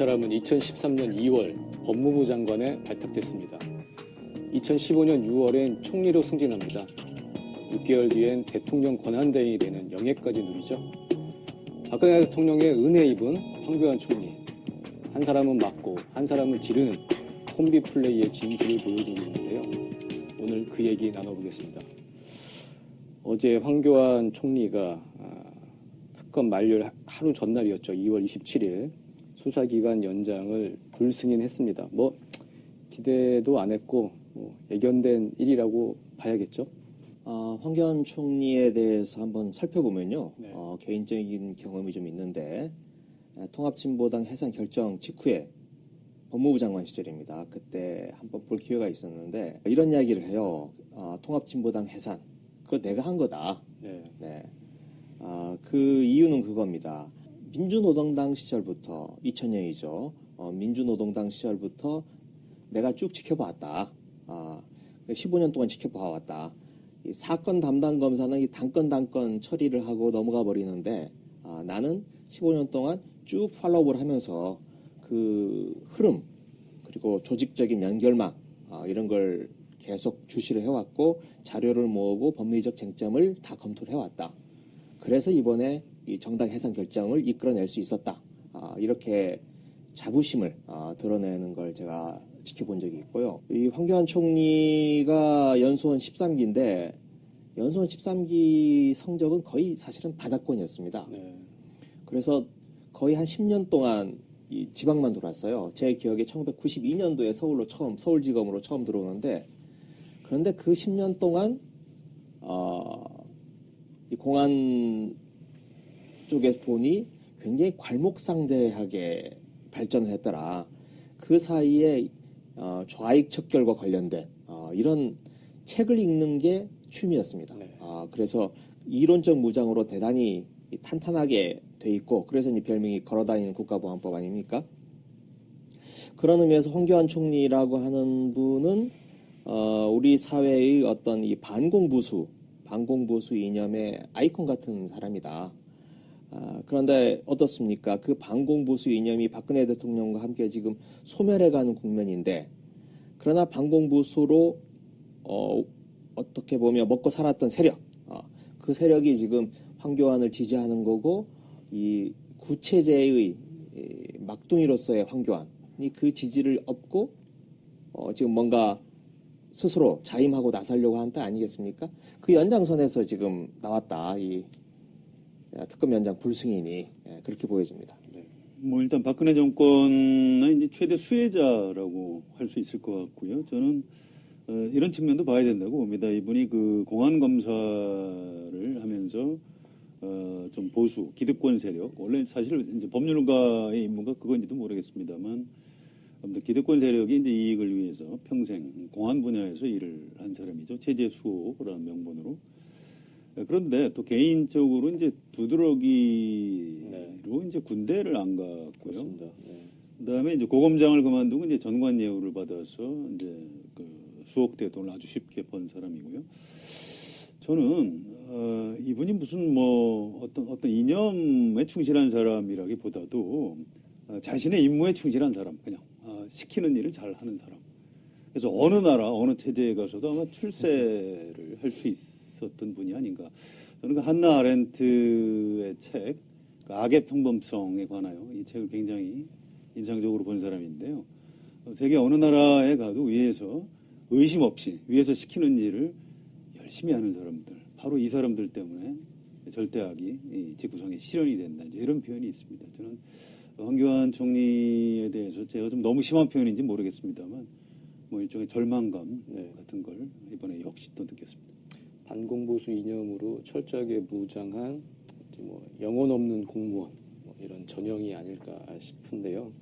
사람은 2013년 2월 법무부 장관에 발탁됐습니다. 2015년 6월엔 총리로 승진합니다. 6개월 뒤엔 대통령 권한대행이 되는 영예까지 누리죠. 박근혜 대통령의 은혜 입은 황교안 총리. 한 사람은 맞고 한 사람은 지르는 콤비 플레이의 진수를 보여주고 있는데요. 오늘 그 얘기 나눠보겠습니다. 어제 황교안 총리가 특검 만료 하루 전날이었죠. 2월 27일 수사기간 연장을 불승인했습니다. 기대도 안 했고 예견된 일이라고 봐야겠죠. 황교안 총리에 대해서 한번 살펴보면요. 네. 개인적인 경험이 좀 있는데 통합진보당 해산 결정 직후에 법무부 장관 시절입니다. 그때 한번 볼 기회가 있었는데 이런 이야기를 해요. 통합진보당 해산 그거 내가 한 거다. 네. 네. 그 이유는 그겁니다. 민주노동당 시절부터 2000년이죠. 민주노동당 시절부터 내가 쭉 지켜봤다. 15년 동안 지켜봐왔다. 이 사건 담당 검사는 이 단건 처리를 하고 넘어가 버리는데 나는 15년 동안 쭉 팔로우를 하면서 그 흐름 그리고 조직적인 연결망 이런 걸 계속 주시를 해왔고 자료를 모으고 법리적 쟁점을 다 검토를 해왔다. 그래서 이번에 이 정당 해산 결정을 이끌어낼 수 있었다. 이렇게 자부심을 드러내는 걸 제가 지켜본 적이 있고요. 이 황교안 총리가 연수원 13기인데 연수원 13기 성적은 거의 사실은 바닥권이었습니다. 네. 그래서 거의 한 10년 동안 이 지방만 돌았어요. 제 기억에 1992년도에 서울지검으로 처음 들어오는데 그런데 그 10년 동안 이 공안 쪽에 보니 굉장히 괄목상대하게 발전을 했더라. 그 사이에 좌익 척결과 관련된 이런 책을 읽는 게 취미였습니다. 네. 그래서 이론적 무장으로 대단히 탄탄하게 돼 있고 그래서 이 별명이 걸어다니는 국가보안법 아닙니까? 그런 의미에서 황교안 총리라고 하는 분은 우리 사회의 어떤 이 반공보수 이념의 아이콘 같은 사람이다. 그런데 어떻습니까? 그 반공보수 이념이 박근혜 대통령과 함께 지금 소멸해가는 국면인데 그러나 반공보수로 어떻게 보면 먹고 살았던 세력 그 세력이 지금 황교안을 지지하는 거고 이 구체제의 막둥이로서의 황교안이 그 지지를 얻고 지금 뭔가 스스로 자임하고 나서려고 하는 때 아니겠습니까? 그 연장선에서 지금 나왔다. 이 특검 연장 불승인이 그렇게 보여집니다. 네. 일단 박근혜 정권의 이제 최대 수혜자라고 할 수 있을 것 같고요. 저는 이런 측면도 봐야 된다고 봅니다. 이분이 그 공안 검사를 하면서 좀 보수 기득권 세력 원래 사실 이제 법률가의 임무가 그건지도 모르겠습니다만 아무튼 기득권 세력이 이제 이익을 위해서 평생 공안 분야에서 일을 한 사람이죠. 체제 수호라는 명분으로. 그런데 또 개인적으로 이제 두드러기로 이제 군대를 안 갔고요. 그렇습니다. 네. 그다음에 이제 고검장을 그만두고 이제 전관 예우를 받아서 이제 그 수억대 돈을 아주 쉽게 번 사람이고요. 저는 이분이 무슨 어떤 이념에 충실한 사람이라기보다도 자신의 임무에 충실한 사람, 그냥 시키는 일을 잘 하는 사람. 그래서 어느 나라, 어느 체제에 가서도 아마 출세를 할 수 있었던 분이 아닌가. 저는 그 한나 아렌트의 책, 그 악의 평범성에 관하여 이 책을 굉장히 인상적으로 본 사람인데요. 세계 어느 나라에 가도 위에서 의심 없이 위에서 시키는 일을 열심히 하는 사람들, 바로 이 사람들 때문에 절대악이 지구상에 실현이 된다. 이제 이런 표현이 있습니다. 저는 황교안 총리에 대해서 제가 좀 너무 심한 표현인지 모르겠습니다만 일종의 절망감 같은 걸 이번에 역시 또 느꼈습니다. 반공보수 이념으로 철저하게 무장한 영혼 없는 공무원 이런 전형이 아닐까 싶은데요.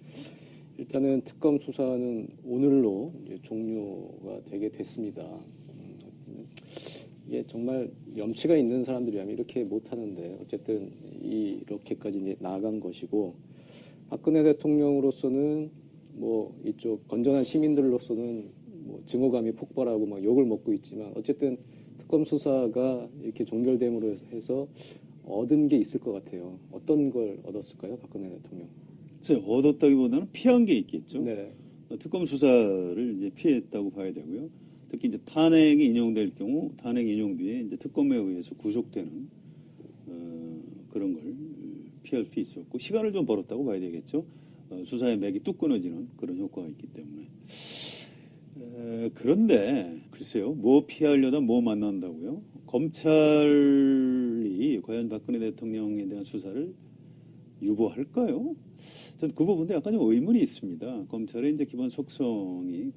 일단은 특검 수사는 오늘로 이제 종료가 되게 됐습니다. 이게 정말 염치가 있는 사람들이라면 이렇게 못하는데 어쨌든 이렇게까지 이제 나아간 것이고 박근혜 대통령으로서는 이쪽 건전한 시민들로서는 증오감이 폭발하고 막 욕을 먹고 있지만 어쨌든 특검 수사가 이렇게 종결됨으로 해서 얻은 게 있을 것 같아요. 어떤 걸 얻었을까요, 박근혜 대통령? 글쎄, 얻었다기보다는 피한 게 있겠죠. 네. 특검 수사를 이제 피했다고 봐야 되고요. 특히 이제 탄핵이 인용될 경우 탄핵 인용 뒤에 이제 특검에 의해서 구속되는 그런 걸 피할 수 있었고 시간을 좀 벌었다고 봐야 되겠죠. 수사의 맥이 뚝 끊어지는 그런 효과가 있기 때문에. 그런데 글쎄요, 뭐 피하려다 뭐 만난다고요? 검찰이 과연 박근혜 대통령에 대한 수사를 유보할까요? 전 그 부분도 약간 좀 의문이 있습니다. 검찰의 이제 기본 속성이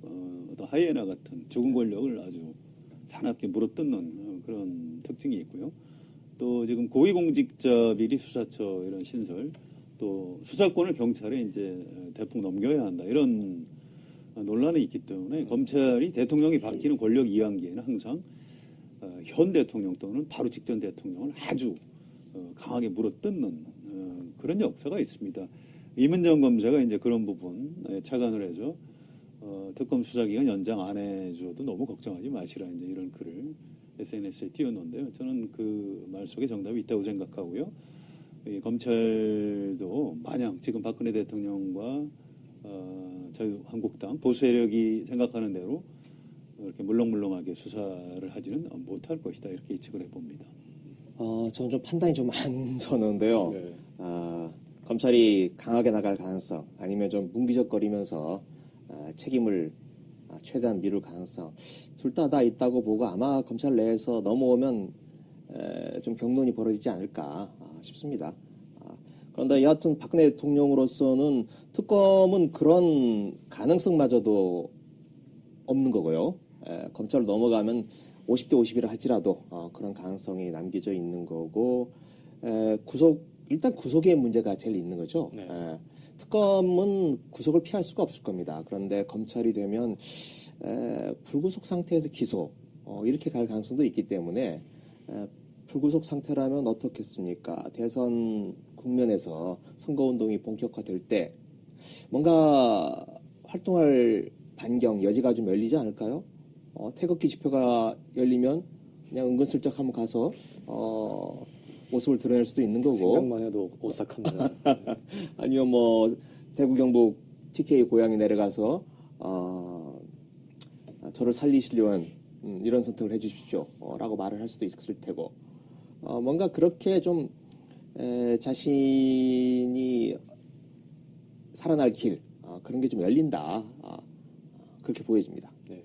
어떤 하이에나 같은 죽은 권력을 아주 사납게 물어뜯는 그런 특징이 있고요. 또 지금 고위공직자 비리 수사처 이런 신설, 또 수사권을 경찰에 이제 대폭 넘겨야 한다 이런 논란이 있기 때문에 검찰이 대통령이 바뀌는 권력 이완기에는 항상 현 대통령 또는 바로 직전 대통령을 아주 강하게 물어뜯는 그런 역사가 있습니다. 이문정 검사가 이제 그런 부분에 착안을 해서 특검 수사 기간 연장 안 해줘도 너무 걱정하지 마시라 이제 이런 글을 SNS에 띄웠는데요. 저는 그 말 속에 정답이 있다고 생각하고요. 이 검찰도 마냥 지금 박근혜 대통령과 자유한국당 보수 세력이 생각하는 대로 이렇게 물렁물렁하게 수사를 하지는 못할 것이다 이렇게 예측을 해봅니다. 저는 좀 판단이 좀 안 서는데요. 네. 검찰이 강하게 나갈 가능성, 아니면 좀 뭉기적거리면서 책임을 최대한 미룰 가능성, 둘 다 있다고 보고 아마 검찰 내에서 넘어오면 좀 격론이 벌어지지 않을까 싶습니다. 그런데 여하튼 박근혜 대통령으로서는 특검은 그런 가능성마저도 없는 거고요. 검찰로 넘어가면 50대 50이라 할지라도 그런 가능성이 남겨져 있는 거고, 일단 구속의 문제가 제일 있는 거죠. 네. 특검은 구속을 피할 수가 없을 겁니다. 그런데 검찰이 되면 불구속 상태에서 기소 이렇게 갈 가능성도 있기 때문에 불구속 상태라면 어떻겠습니까? 대선 국면에서 선거운동이 본격화될 때 뭔가 활동할 반경 여지가 좀 열리지 않을까요? 태극기 집회가 열리면 그냥 은근슬쩍 한번 가서 모습을 드러낼 수도 있는 거고, 생각만 해도 오싹합니다. 아니면 뭐 대구 경북 TK 고향에 내려가서 저를 살리시려면 이런 선택을 해주십시오 라고 말을 할 수도 있을 테고, 뭔가 그렇게 좀 자신이 살아날 길 그런 게 좀 열린다 그렇게 보여집니다. 네.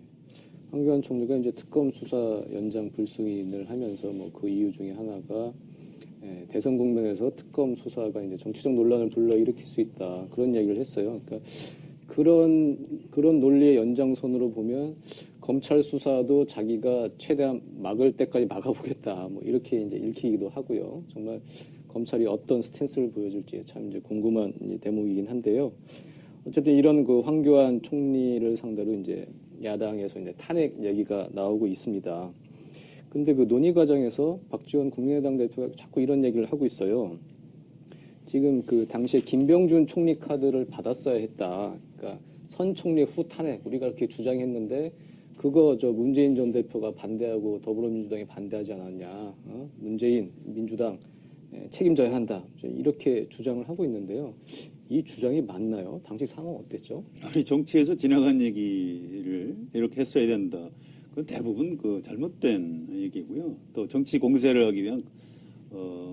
황교안 총리가 이제 특검 수사 연장 불승인을 하면서 뭐 그 이유 중에 하나가 대선 국면에서 특검 수사가 이제 정치적 논란을 불러일으킬 수 있다 그런 얘기를 했어요. 그러니까 그런 논리의 연장선으로 보면 검찰 수사도 자기가 최대한 막을 때까지 막아보겠다 뭐 이렇게 이제 읽히기도 하고요. 정말 검찰이 어떤 스탠스를 보여줄지 참 이제 궁금한 이제 대목이긴 한데요. 어쨌든 이런 그 황교안 총리를 상대로 이제 야당에서 이제 탄핵 얘기가 나오고 있습니다. 근데 그 논의 과정에서 박지원 국민의당 대표가 자꾸 이런 얘기를 하고 있어요. 지금 그 당시에 김병준 총리 카드를 받았어야 했다. 그러니까 선 총리 후 탄핵 우리가 이렇게 주장했는데 그거 저 문재인 전 대표가 반대하고 더불어민주당이 반대하지 않았냐. 문재인 민주당 책임져야 한다. 이렇게 주장을 하고 있는데요. 이 주장이 맞나요? 당시 상황 어땠죠? 아니 정치에서 지나간 얘기를 이렇게 했어야 된다. 그건 대부분 그 잘못된 얘기고요. 또 정치 공세를 하기 위한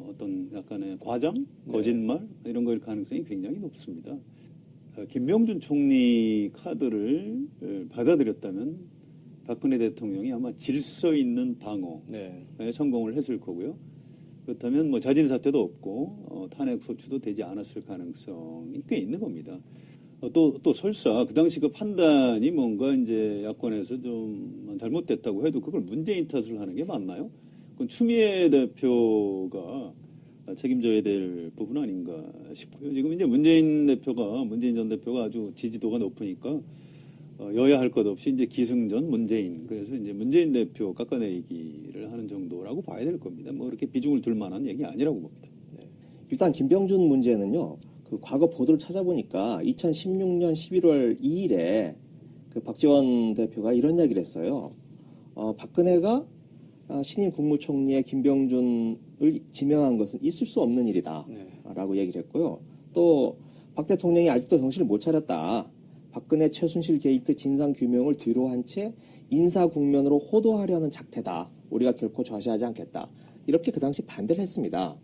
어떤 약간의 과장, 거짓말 이런 거일 가능성이 굉장히 높습니다. 김병준 총리 카드를 받아들였다면 박근혜 대통령이 아마 질서 있는 방어에 성공을 했을 거고요. 그렇다면 뭐 자진 사퇴도 없고 탄핵 소추도 되지 않았을 가능성이 꽤 있는 겁니다. 또 설사 그 당시 그 판단이 뭔가 이제 야권에서 좀 잘못됐다고 해도 그걸 문재인 탓을 하는 게 맞나요? 그건 추미애 대표가 책임져야 될 부분 아닌가 싶고요. 지금 이제 문재인 전 대표가 아주 지지도가 높으니까 여야 할 것 없이 이제 기승전 문재인, 그래서 이제 문재인 대표 깎아내리기를 하는 정도라고 봐야 될 겁니다. 뭐 이렇게 비중을 둘 만한 얘기 아니라고 봅니다. 일단 김병준 문제는요. 그 과거 보도를 찾아보니까 2016년 11월 2일에 그 박지원 대표가 이런 이야기를 했어요. 박근혜가 신임 국무총리의 김병준을 지명한 것은 있을 수 없는 일이다 라고 얘기를 했고요. 또 박 대통령이 아직도 정신을 못 차렸다. 박근혜 최순실 게이트 진상 규명을 뒤로 한 채 인사 국면으로 호도하려는 작태다. 우리가 결코 좌시하지 않겠다. 이렇게 그 당시 반대를 했습니다.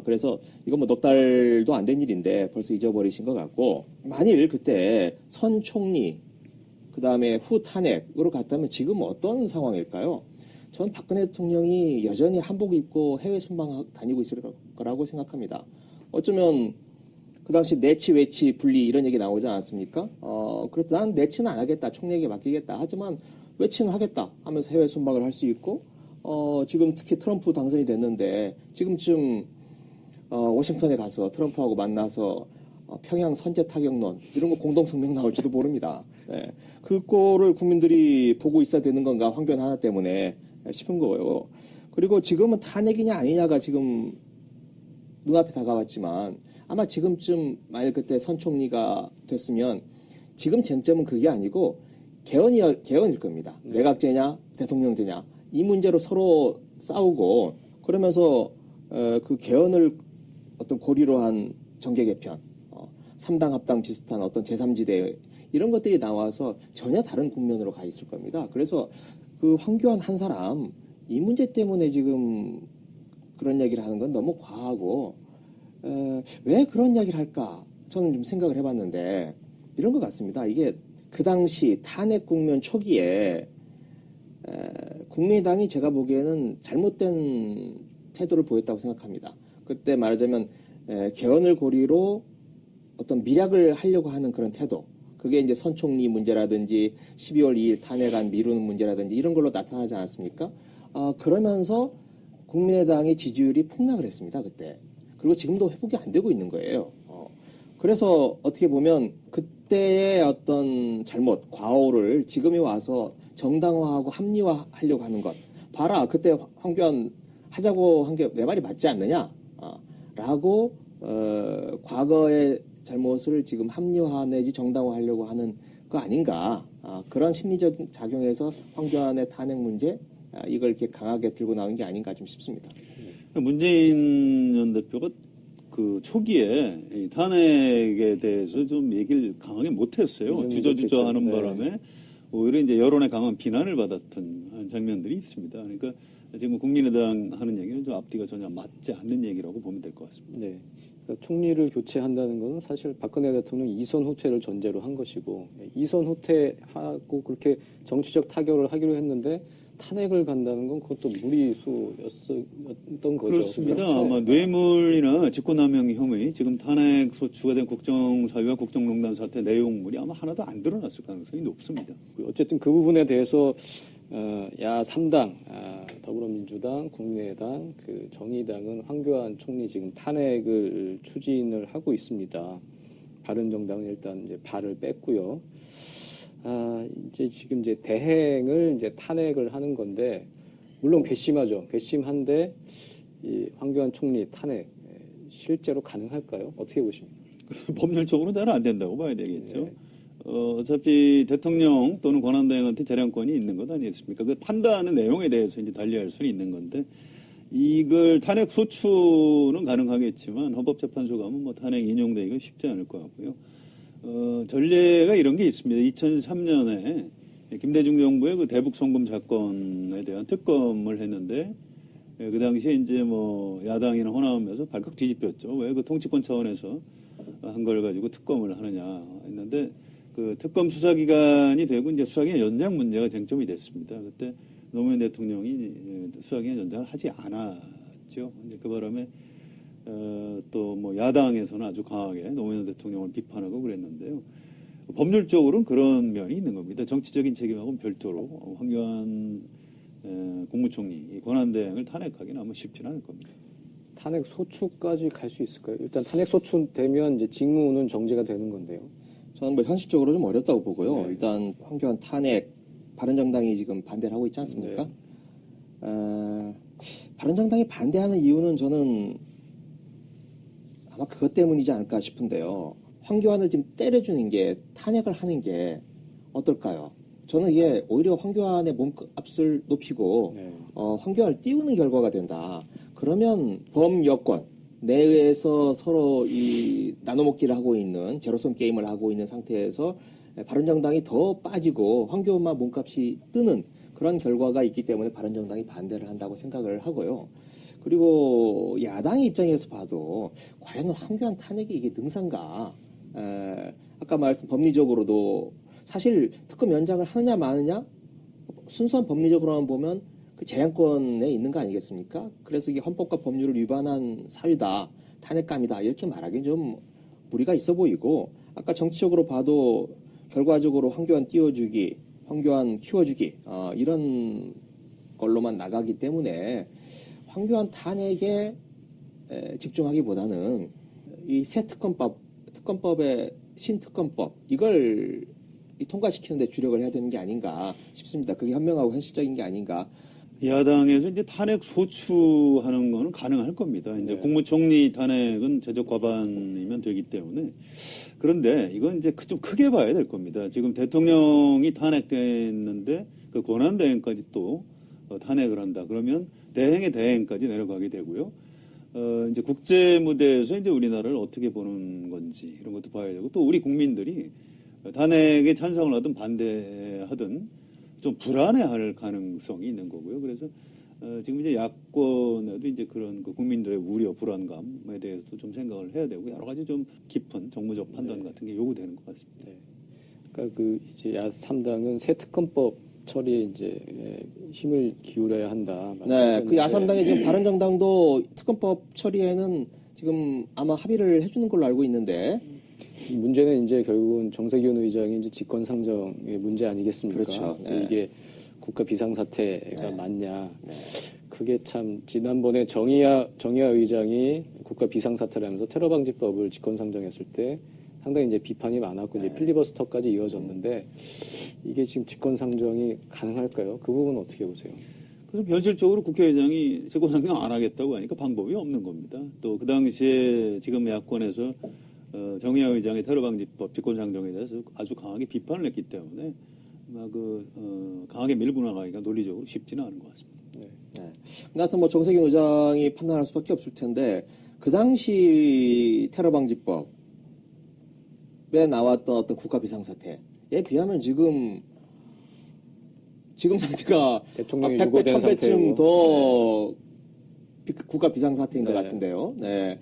그래서 이건 뭐 넉 달도 안 된 일인데 벌써 잊어버리신 것 같고, 만일 그때 선 총리 그 다음에 후 탄핵으로 갔다면 지금 어떤 상황일까요? 전 박근혜 대통령이 여전히 한복 입고 해외 순방 다니고 있을 거라고 생각합니다. 어쩌면 그 당시 내치 외치 분리 이런 얘기 나오지 않았습니까? 그래서 난 내치는 안 하겠다, 총리에게 맡기겠다. 하지만 외치는 하겠다 하면서 해외 순방을 할 수 있고, 지금 특히 트럼프 당선이 됐는데 지금쯤 워싱턴에 가서 트럼프하고 만나서 평양 선제 타격론 이런 거 공동 성명 나올지도 모릅니다. 네. 그 꼴을 국민들이 보고 있어야 되는 건가, 황교안 하나 때문에 싶은 거예요. 그리고 지금은 탄핵이냐 아니냐가 지금 눈앞에 다가왔지만 아마 지금쯤 만일 그때 선 총리가 됐으면 지금 쟁점은 그게 아니고 개헌일 겁니다. 내각제냐 대통령제냐 이 문제로 서로 싸우고, 그러면서 그 개헌을 어떤 고리로 한 정계 개편, 3당 합당 비슷한 어떤 제3지대 이런 것들이 나와서 전혀 다른 국면으로 가 있을 겁니다. 그래서 그 황교안 한 사람 이 문제 때문에 지금 그런 얘기를 하는 건 너무 과하고, 왜 그런 이야기를 할까 저는 좀 생각을 해봤는데 이런 것 같습니다. 이게 그 당시 탄핵 국면 초기에 국민의당이 제가 보기에는 잘못된 태도를 보였다고 생각합니다. 그때 말하자면 개헌을 고리로 어떤 밀약을 하려고 하는 그런 태도, 그게 이제 선 총리 문제라든지 12월 2일 탄핵안 미루는 문제라든지 이런 걸로 나타나지 않았습니까? 그러면서 국민의당의 지지율이 폭락을 했습니다, 그때. 그리고 지금도 회복이 안 되고 있는 거예요. 그래서 어떻게 보면 그때의 어떤 잘못, 과오를 지금에 와서 정당화하고 합리화하려고 하는 것. 봐라, 그때 황교안 하자고 한 게 내 말이 맞지 않느냐? 라고 과거의 잘못을 지금 합리화 내지 정당화하려고 하는 거 아닌가. 그런 심리적 작용에서 황교안의 탄핵 문제, 이걸 이렇게 강하게 들고 나온 게 아닌가 좀 싶습니다. 문재인 전 대표가 그 초기에 이 탄핵에 대해서 좀 얘기를 강하게 못했어요. 주저주저 하는 바람에 오히려 이제 여론의 강한 비난을 받았던 장면들이 있습니다. 그러니까 지금 국민의당 하는 얘기는 좀 앞뒤가 전혀 맞지 않는 얘기라고 보면 될 것 같습니다. 네. 그러니까 총리를 교체한다는 것은 사실 박근혜 대통령 이선 후퇴를 전제로 한 것이고, 이선 후퇴하고 그렇게 정치적 타결을 하기로 했는데 탄핵을 간다는 건 그것도 무리수였던 거죠. 그렇습니다. 그렇죠? 아마 뇌물이나 직권남용 혐의, 지금 탄핵 소추가 된 국정사위와 국정농단 사태 내용물이 아마 하나도 안 드러났을 가능성이 높습니다. 어쨌든 그 부분에 대해서 야 3당 더불어민주당, 국민의당, 그 정의당은 황교안 총리 지금 탄핵을 추진을 하고 있습니다. 바른정당은 일단 이제 발을 뺐고요. 이제 지금 이제 대행을 이제 탄핵을 하는 건데, 물론 괘씸하죠. 괘씸한데 이 황교안 총리 탄핵 실제로 가능할까요? 어떻게 보십니까? 법률적으로는 잘 안 된다고 봐야 되겠죠. 어차피 대통령 또는 권한대행한테 재량권이 있는 것 아니겠습니까? 그 판단하는 내용에 대해서 이제 달리할 수는 있는 건데, 이걸 탄핵 소추는 가능하겠지만 헌법재판소 가면 뭐 탄핵 인용되기가 쉽지 않을 것 같고요. 전례가 이런 게 있습니다. 2003년에 김대중 정부의 그 대북 송금 사건에 대한 특검을 했는데, 그 당시에 이제 뭐 야당이나 호남하면서 발칵 뒤집혔죠. 왜 그 통치권 차원에서 한 걸 가지고 특검을 하느냐 했는데, 그 특검 수사기간이 되고 이제 수사기간 연장 문제가 쟁점이 됐습니다. 그때 노무현 대통령이 수사기간 연장을 하지 않았죠. 이제 그 바람에 또 뭐 야당에서는 아주 강하게 노무현 대통령을 비판하고 그랬는데요. 법률적으로는 그런 면이 있는 겁니다. 정치적인 책임하고는 별도로 황교안 국무총리 권한대행을 탄핵하기는 아마 쉽지는 않을 겁니다. 탄핵 소추까지 갈 수 있을까요? 일단 탄핵 소추 되면 이제 직무는 정지가 되는 건데요. 저는 뭐 현실적으로 좀 어렵다고 보고요. 네. 일단 황교안 탄핵 바른정당이 지금 반대를 하고 있지 않습니까? 바른정당이 반대하는 이유는 저는 아마 그것 때문이지 않을까 싶은데요. 황교안을 지금 때려주는 게, 탄핵을 하는 게 어떨까요? 저는 이게 오히려 황교안의 몸값을 높이고 황교안을 띄우는 결과가 된다. 그러면 범여권, 내에서 서로 이 나눠먹기를 하고 있는 제로섬 게임을 하고 있는 상태에서 바른정당이 더 빠지고 황교안만 몸값이 뜨는 그런 결과가 있기 때문에 바른정당이 반대를 한다고 생각을 하고요. 그리고 야당의 입장에서 봐도 과연 황교안 탄핵이 이게 능사인가? 아까 말씀 법리적으로도 사실 특검 연장을 하느냐 마느냐 순수한 법리적으로만 보면 그 재량권에 있는 거 아니겠습니까? 그래서 이게 헌법과 법률을 위반한 사유다, 탄핵감이다 이렇게 말하기는 좀 무리가 있어 보이고 아까 정치적으로 봐도 결과적으로 황교안 띄워주기, 황교안 키워주기 이런 걸로만 나가기 때문에 황교안 탄핵에 집중하기보다는 이 새 특검법의 신특검법 이걸 통과시키는 데 주력을 해야 되는 게 아닌가 싶습니다. 그게 현명하고 현실적인 게 아닌가. 야당에서 이제 탄핵 소추하는 거는 가능할 겁니다. 이제 네. 국무총리 탄핵은 제적 과반이면 되기 때문에. 그런데 이건 이제 좀 크게 봐야 될 겁니다. 지금 대통령이 탄핵됐는데 그 권한대행까지 또 탄핵을 한다. 그러면 대행의 대행까지 내려가게 되고요. 이제 국제 무대에서 이제 우리나라를 어떻게 보는 건지 이런 것도 봐야 되고 또 우리 국민들이 탄핵에 찬성을 하든 반대하든 좀 불안해할 가능성이 있는 거고요. 그래서 지금 이제 야권에도 이제 그런 그 국민들의 우려, 불안감에 대해서도 좀 생각을 해야 되고 여러 가지 좀 깊은 정무적 판단 같은 게 요구되는 것 같습니다. 네. 그러니까 그 이제 야3당은 새 특검법 처리에 이제 힘을 기울여야 한다. 네, 그 야3당이 지금 바른정당도 특검법 처리에는 지금 아마 합의를 해주는 걸로 알고 있는데. 문제는 이제 결국은 정세균 의장이 이제 직권상정의 문제 아니겠습니까? 그렇죠. 네. 이게 국가 비상사태가 네. 맞냐? 네. 그게 참 지난번에 정의화 의장이 국가 비상사태를 하면서 테러방지법을 직권상정했을 때 상당히 이제 비판이 많았고 이제 필리버스터까지 이어졌는데 이게 지금 직권상정이 가능할까요? 그 부분은 어떻게 보세요? 그래서 현실적으로 국회의장이 직권상정 안 하겠다고 하니까 방법이 없는 겁니다. 또 그 당시에 지금 야권에서 정의화 의장의 테러방지법 직권상정에 대해서 아주 강하게 비판을 했기 때문에 아마 강하게 밀고 나가기가 논리적으로 쉽지는 않은 것 같습니다. 네. 네. 하여튼 뭐 정세균 의장이 판단할 수밖에 없을 텐데 그 당시 테러방지법에 나왔던 어떤 국가 비상사태에 비하면 지금 상태가 대통령이 100배, 유고된 1000배쯤 상태고. 더 국가 비상사태인 것 네. 같은데요. 네.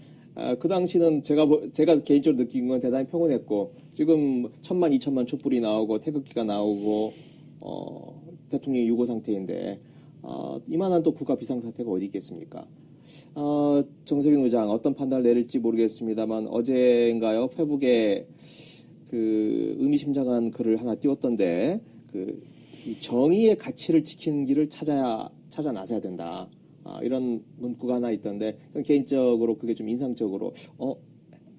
그 당시는 제가 개인적으로 느낀 건 대단히 평온했고 지금 1000만, 2000만 촛불이 나오고 태극기가 나오고 대통령이 유고 상태인데 이만한 또 국가 비상사태가 어디 있겠습니까? 정세균 의장 어떤 판단을 내릴지 모르겠습니다만 어제인가요? 페북에 그 의미심장한 글을 하나 띄웠던데 이 정의의 가치를 지키는 길을 찾아 나서야 된다. 이런 문구가 하나 있던데 개인적으로 그게 좀 인상적으로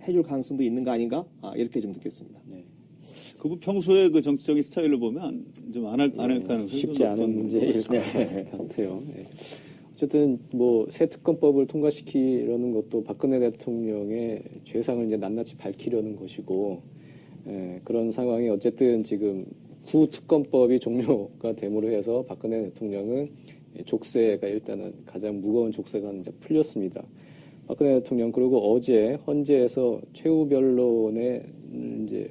해줄 가능성도 있는 거 아닌가? 이렇게 좀 느꼈습니다. 네. 그분 평소에 그 정치적인 스타일을 보면 좀 안 할 가능성이 쉽지 않은 문제일 것 같아요. 네. 어쨌든 뭐 새 특검법을 통과시키려는 것도 박근혜 대통령의 죄상을 이제 낱낱이 밝히려는 것이고 그런 상황이 어쨌든 지금 구 특검법이 종료가 됨으로 해서 박근혜 대통령은 족쇄가 일단은 가장 무거운 족쇄가 이제 풀렸습니다. 박근혜 대통령 그리고 어제 헌재에서 최후 변론에 이제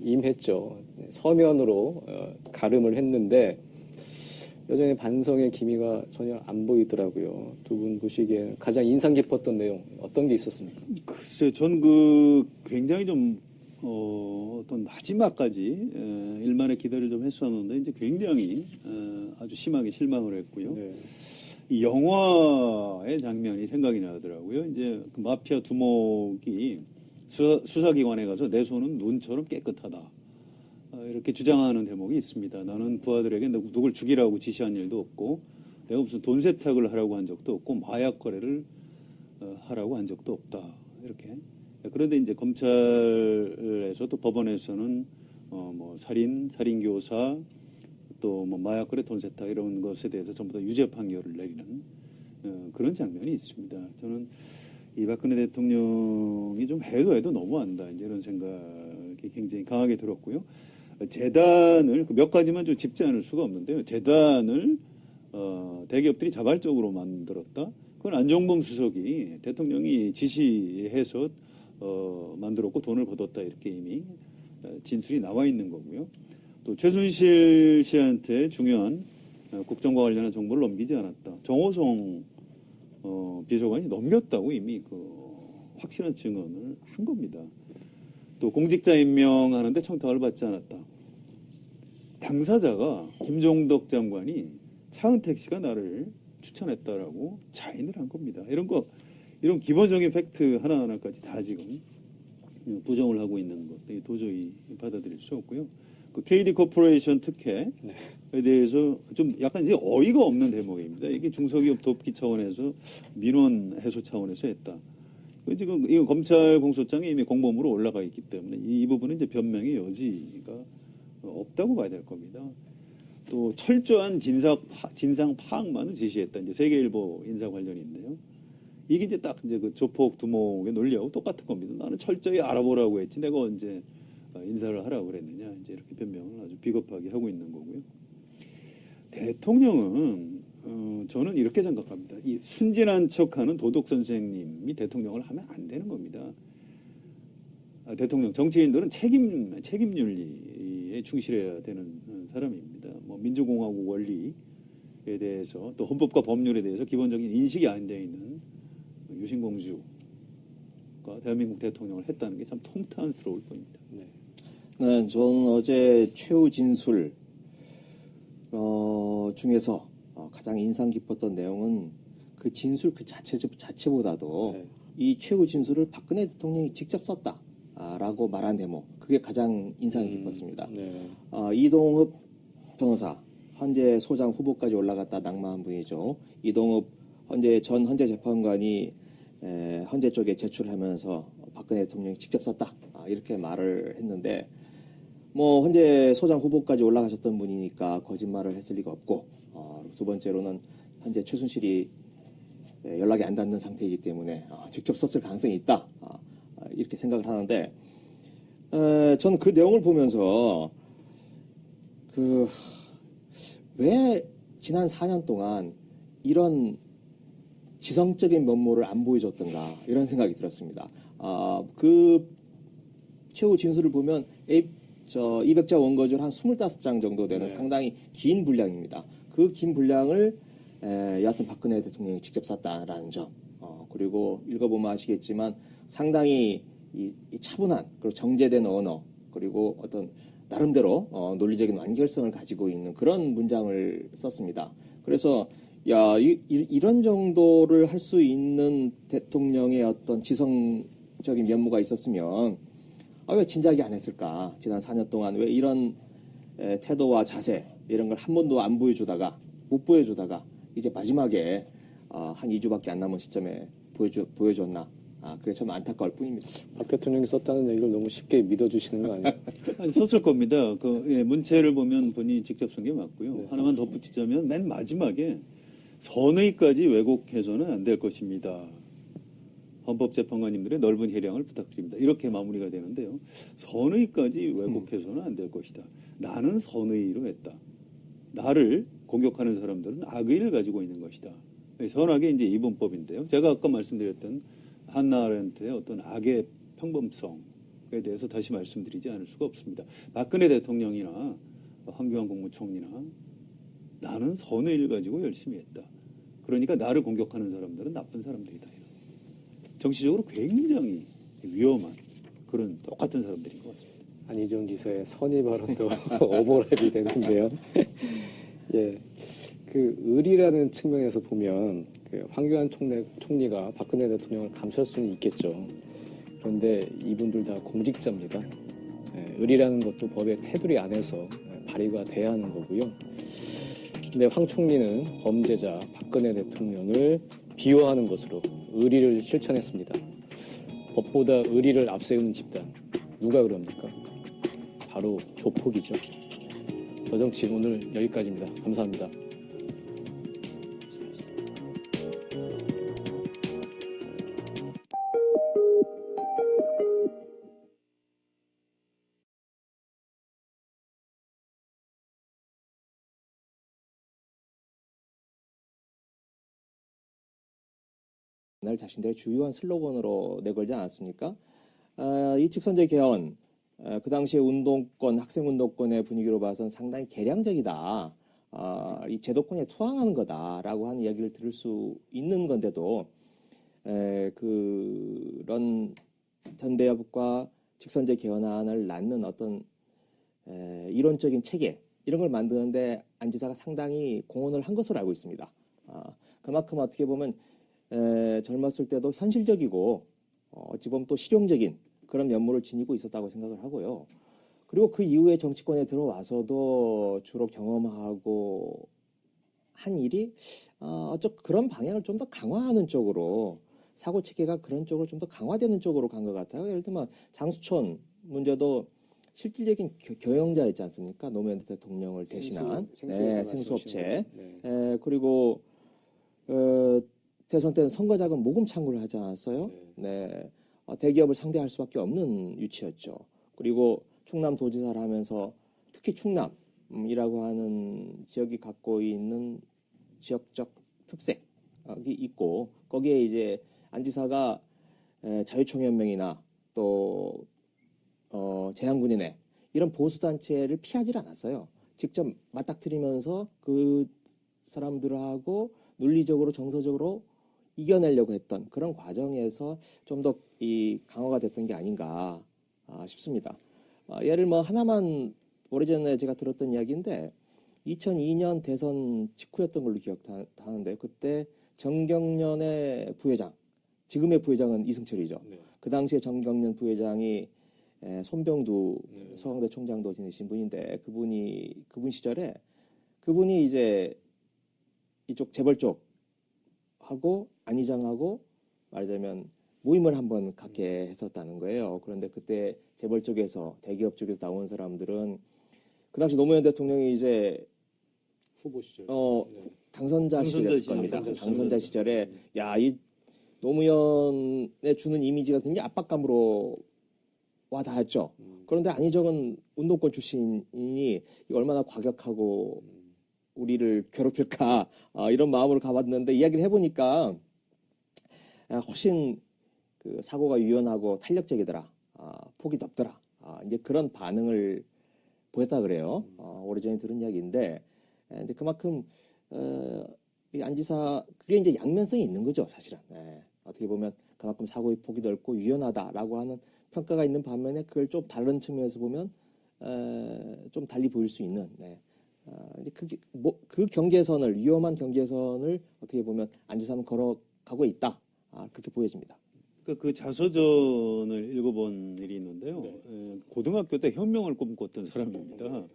임했죠. 서면으로 가름을 했는데 여전히 반성의 기미가 전혀 안 보이더라고요. 두 분 보시기에 가장 인상 깊었던 내용 어떤 게 있었습니까? 글쎄, 전 굉장히 좀 어떤 마지막까지 일만의 기대를 좀 했었는데 이제 굉장히 아주 심하게 실망을 했고요. 네. 이 영화의 장면이 생각이 나더라고요. 이제 그 마피아 두목이 수사기관에 가서 내 손은 눈처럼 깨끗하다. 이렇게 주장하는 대목이 있습니다. 나는 부하들에게 누굴 죽이라고 지시한 일도 없고 내가 무슨 돈 세탁을 하라고 한 적도 없고 마약 거래를 하라고 한 적도 없다. 이렇게. 그런데 이제 검찰에서 또 법원에서는 뭐 살인교사 또 뭐 마약 거래 돈 세탁 이런 것에 대해서 전부 다 유죄 판결을 내리는 그런 장면이 있습니다. 저는 이 박근혜 대통령이 좀 해도 너무한다. 이제 이런 생각이 굉장히 강하게 들었고요. 재단을 몇 가지만 좀 짚지 않을 수가 없는데요. 재단을 대기업들이 자발적으로 만들었다. 그건 안종범 수석이 대통령이 지시해서 만들었고 돈을 걷었다 이렇게 이미 진술이 나와 있는 거고요. 또 최순실 씨한테 중요한 국정과 관련한 정보를 넘기지 않았다. 정호성 비서관이 넘겼다고 이미 그 확실한 증언을 한 겁니다. 또 공직자 임명하는데 청탁을 받지 않았다. 당사자가 김종덕 장관이 차은택 씨가 나를 추천했다라고 자인을 한 겁니다. 이런 기본적인 팩트 하나하나까지 다 지금 부정을 하고 있는 것 도저히 받아들일 수 없고요. 그 KD 코퍼레이션 특혜에 대해서 좀 약간 이제 어이가 없는 대목입니다. 이게 중소기업 돕기 차원에서 민원 해소 차원에서 했다. 지금 이거 검찰 공소장에 이미 공범으로 올라가 있기 때문에 이 부분은 이제 변명의 여지가 없다고 봐야 될 겁니다. 또 철저한 진상 파악만을 지시했다. 이제 세계일보 인사 관련인데요. 이게 이제 딱 이제 그 조폭 두목의 논리하고 똑같은 겁니다. 나는 철저히 알아보라고 했지 내가 언제 인사를 하라고 그랬느냐. 이제 이렇게 변명을 아주 비겁하게 하고 있는 거고요. 대통령은 저는 이렇게 생각합니다. 이 순진한 척하는 도덕 선생님이 대통령을 하면 안 되는 겁니다. 대통령 정치인들은 책임 윤리에 충실해야 되는 사람입니다. 뭐 민주공화국 원리에 대해서 또 헌법과 법률에 대해서 기본적인 인식이 안 되어 있는 유신공주가 대한민국 대통령을 했다는 게 참 통탄스러울 뿐입니다. 네, 저는 어제 최후 진술 중에서 가장 인상 깊었던 내용은 그 진술 그 자체보다도 네. 이 최후 진술을 박근혜 대통령이 직접 썼다라고 말한 대목 그게 가장 인상이 깊었습니다. 네. 이동흡 변호사 헌재 소장 후보까지 올라갔다 낙마한 분이죠. 이동흡 전 헌재 재판관이 헌재 쪽에 제출하면서 박근혜 대통령이 직접 썼다 이렇게 말을 했는데 뭐 헌재 소장 후보까지 올라가셨던 분이니까 거짓말을 했을 리가 없고 두 번째로는 현재 최순실이 연락이 안 닿는 상태이기 때문에 직접 썼을 가능성이 있다 이렇게 생각을 하는데 저는 그 내용을 보면서 왜 지난 4년 동안 이런 지성적인 면모를 안 보여줬던가 이런 생각이 들었습니다. 그 최후 진술을 보면 200자 원고지를 한 25장 정도 되는 상당히 긴 분량입니다. 그 긴 분량을 여하튼 박근혜 대통령이 직접 썼다라는 점 그리고 읽어보면 아시겠지만 상당히 이 차분한 그리고 정제된 언어 그리고 어떤 나름대로 논리적인 완결성을 가지고 있는 그런 문장을 썼습니다. 그래서 이런 정도를 할 수 있는 대통령의 어떤 지성적인 면모가 있었으면 왜 진작에 안 했을까? 지난 4년 동안 왜 이런 태도와 자세 이런 걸 한 번도 못 보여주다가 이제 마지막에 한 2주밖에 안 남은 시점에 보여줬나? 그게 참 안타까울 뿐입니다. 박 대통령이 썼다는 얘기를 너무 쉽게 믿어주시는 거 아니에요? 아니, 썼을 겁니다. 문체를 보면 본인이 직접 쓴 게 맞고요. 하나만 덧붙이자면 맨 마지막에 선의까지 왜곡해서는 안 될 것입니다. 헌법재판관님들의 넓은 해량을 부탁드립니다. 이렇게 마무리가 되는데요. 선의까지 왜곡해서는 안 될 것이다. 나는 선의로 했다. 나를 공격하는 사람들은 악의를 가지고 있는 것이다. 선악의 이제 이분법인데요. 제가 아까 말씀드렸던 한나 아렌트의 어떤 악의 평범성에 대해서 다시 말씀드리지 않을 수가 없습니다. 박근혜 대통령이나 황교안 국무총리나 나는 선의를 가지고 열심히 했다. 그러니까 나를 공격하는 사람들은 나쁜 사람들이다. 정치적으로 굉장히 위험한 그런 똑같은 사람들인 것 같습니다. 안희정 지사의 선의 발언도 오버랩이 되는데요. 예, 그 의리라는 측면에서 보면 황교안 총리가 박근혜 대통령을 감쌀 수는 있겠죠. 그런데 이분들 다 공직자입니다. 예, 의리라는 것도 법의 테두리 안에서 발휘가 돼야 하는 거고요. 근데 황 총리는 범죄자 박근혜 대통령을 비호하는 것으로 의리를 실천했습니다. 법보다 의리를 앞세우는 집단 누가 그럽니까? 바로 조폭이죠. 저정치 오늘 여기까지입니다. 감사합니다. 날 자신들의 주요한 슬로건으로 내걸지 않았습니까? 이 직선제 개헌, 그 당시에 운동권, 학생운동권의 분위기로 봐서는 상당히 개량적이다. 이 제도권에 투항하는 거다라고 하는 이야기를 들을 수 있는 건데도 그런 전대협과 직선제 개헌안을 낳는 어떤 이론적인 체계 이런 걸 만드는데 안 지사가 상당히 공헌을 한 것으로 알고 있습니다. 그만큼 어떻게 보면 젊었을 때도 현실적이고 어찌 보면 또 실용적인 그런 면모를 지니고 있었다고 생각을 하고요. 그리고 그 이후에 정치권에 들어와서도 주로 경험하고 한 일이 어쩌 그런 방향을 좀 더 강화하는 쪽으로 사고 체계가 그런 쪽으로 좀 더 강화되는 쪽으로 간 것 같아요. 예를 들면 장수촌 문제도 실질적인 경영자였지 않습니까? 노무현 대통령을 대신한 생수업체. 그리고 대선 때는 선거자금 모금 창구를 하지 않았어요? 네. 대기업을 상대할 수밖에 없는 위치였죠. 그리고 충남도지사를 하면서 특히 충남이라고 하는 지역이 갖고 있는 지역적 특색이 있고 거기에 이제 안 지사가 자유총연맹이나 또 재향군인회 이런 보수단체를 피하지 않았어요. 직접 맞닥뜨리면서 그 사람들하고 논리적으로 정서적으로 이겨내려고 했던 그런 과정에서 좀 더 이 강화가 됐던 게 아닌가 싶습니다. 예를 뭐 하나만 오래전에 제가 들었던 이야기인데 2002년 대선 직후였던 걸로 기억하는데 그때 정경련의 부회장, 지금의 부회장은 이승철이죠. 그 당시에 정경련 부회장이 손병두 서강대 총장도 지내신 분인데 그분 시절에 그분이 이제 이쪽 재벌 쪽하고 안희정하고 말하자면 모임을 한번 갖게 했었다는 거예요. 그런데 그때 재벌 쪽에서 대기업 쪽에서 나온 사람들은 그 당시 노무현 대통령이 이제 후보 시절 당선자 시절이었을 겁니다. 당선자 시절에 야, 이 노무현에 주는 이미지가 굉장히 압박감으로 와 닿았죠. 그런데 안희정은 운동권 출신이니 얼마나 과격하고 우리를 괴롭힐까 이런 마음으로 가봤는데 이야기를 해보니까 훨씬 그 사고가 유연하고 탄력적이더라. 폭이 좁더라. 이제 그런 반응을 보였다 그래요. 오래전에 들은 이야기인데 근데 그만큼 이 안지사 그게 이제 양면성이 있는 거죠, 사실은. 어떻게 보면 그만큼 사고의 폭이 넓고 유연하다라고 하는 평가가 있는 반면에 그걸 좀 다른 측면에서 보면 좀 달리 보일 수 있는. 이제 그 경계선을 위험한 경계선을 어떻게 보면 안지사는 걸어가고 있다. 그렇게 보여집니다. 그 자서전을 읽어본 일이 있는데요. 고등학교 때 혁명을 꿈꿨던 사람입니다.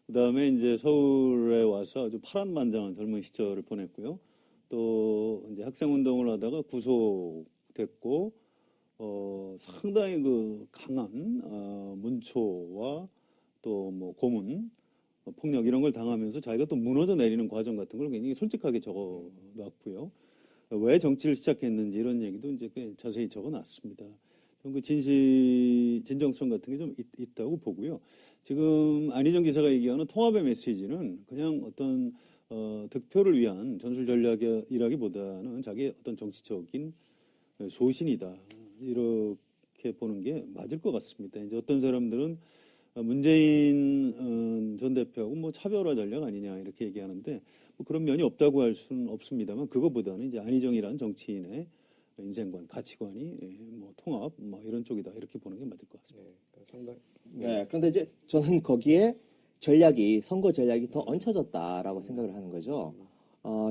그다음에 이제 서울에 와서 아주 파란만장한 젊은 시절을 보냈고요. 또 이제 학생운동을 하다가 구속됐고 상당히 그 강한 문초와 또 뭐 고문, 폭력 이런 걸 당하면서 자기가 또 무너져 내리는 과정 같은 걸 굉장히 솔직하게 적어놨고요. 왜 정치를 시작했는지 이런 얘기도 이제 꽤 자세히 적어놨습니다. 그 진정성 같은 게 좀 있다고 보고요. 지금 안희정 기사가 얘기하는 통합의 메시지는 그냥 어떤 득표를 위한 전술 전략이라기보다는 자기의 어떤 정치적인 소신이다. 이렇게 보는 게 맞을 것 같습니다. 이제 어떤 사람들은 문재인 전 대표하고 뭐 차별화 전략 아니냐 이렇게 얘기하는데 뭐 그런 면이 없다고 할 수는 없습니다만 그거보다는 이제 안희정이라는 정치인의 인생관, 가치관이 뭐 통합 뭐 이런 쪽이다 이렇게 보는 게 맞을 것 같습니다. 상당히. 그런데 이제 저는 거기에 선거 전략이 더 얹혀졌다라고 생각을 하는 거죠.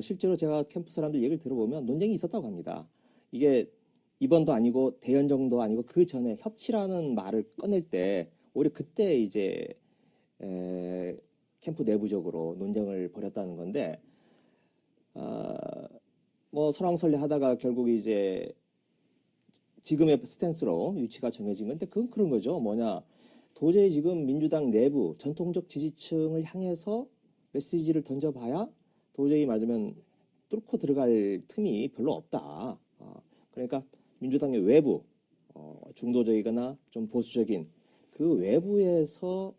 실제로 제가 캠프 사람들 얘기를 들어보면 논쟁이 있었다고 합니다. 이게 이번도 아니고 대연정도 아니고 그 전에 협치라는 말을 꺼낼 때 오히려 그때 이제 캠프 내부적으로 논쟁을 벌였다는 건데 뭐 설왕설래 하다가 결국 이제 지금의 스탠스로 위치가 정해진 건데 그건 그런 거죠. 뭐냐 도저히 지금 민주당 내부 전통적 지지층을 향해서 메시지를 던져봐야 도저히 말하자면 뚫고 들어갈 틈이 별로 없다. 그러니까 민주당의 외부 중도적이거나 좀 보수적인 그 외부에서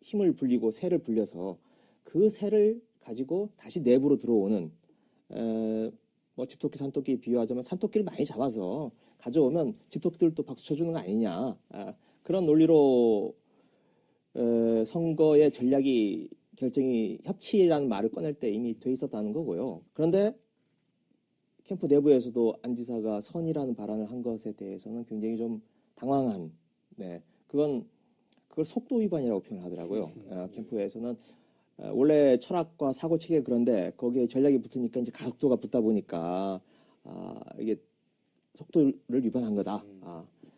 힘을 불리고 세를 불려서 그 세를 가지고 다시 내부로 들어오는 뭐 집토끼 산토끼 비유하자면 산토끼를 많이 잡아서 가져오면 집토끼들도 박수 쳐주는 거 아니냐. 그런 논리로 선거의 전략이 결정이 협치라는 말을 꺼낼 때 이미 돼 있었다는 거고요. 그런데 캠프 내부에서도 안 지사가 선이라는 발언을 한 것에 대해서는 굉장히 좀 당황한, 그걸 속도 위반이라고 표현하더라고요. 캠프에서는 원래 철학과 사고체계 그런데 거기에 전략이 붙으니까 이제 가속도가 붙다 보니까 이게 속도를 위반한 거다.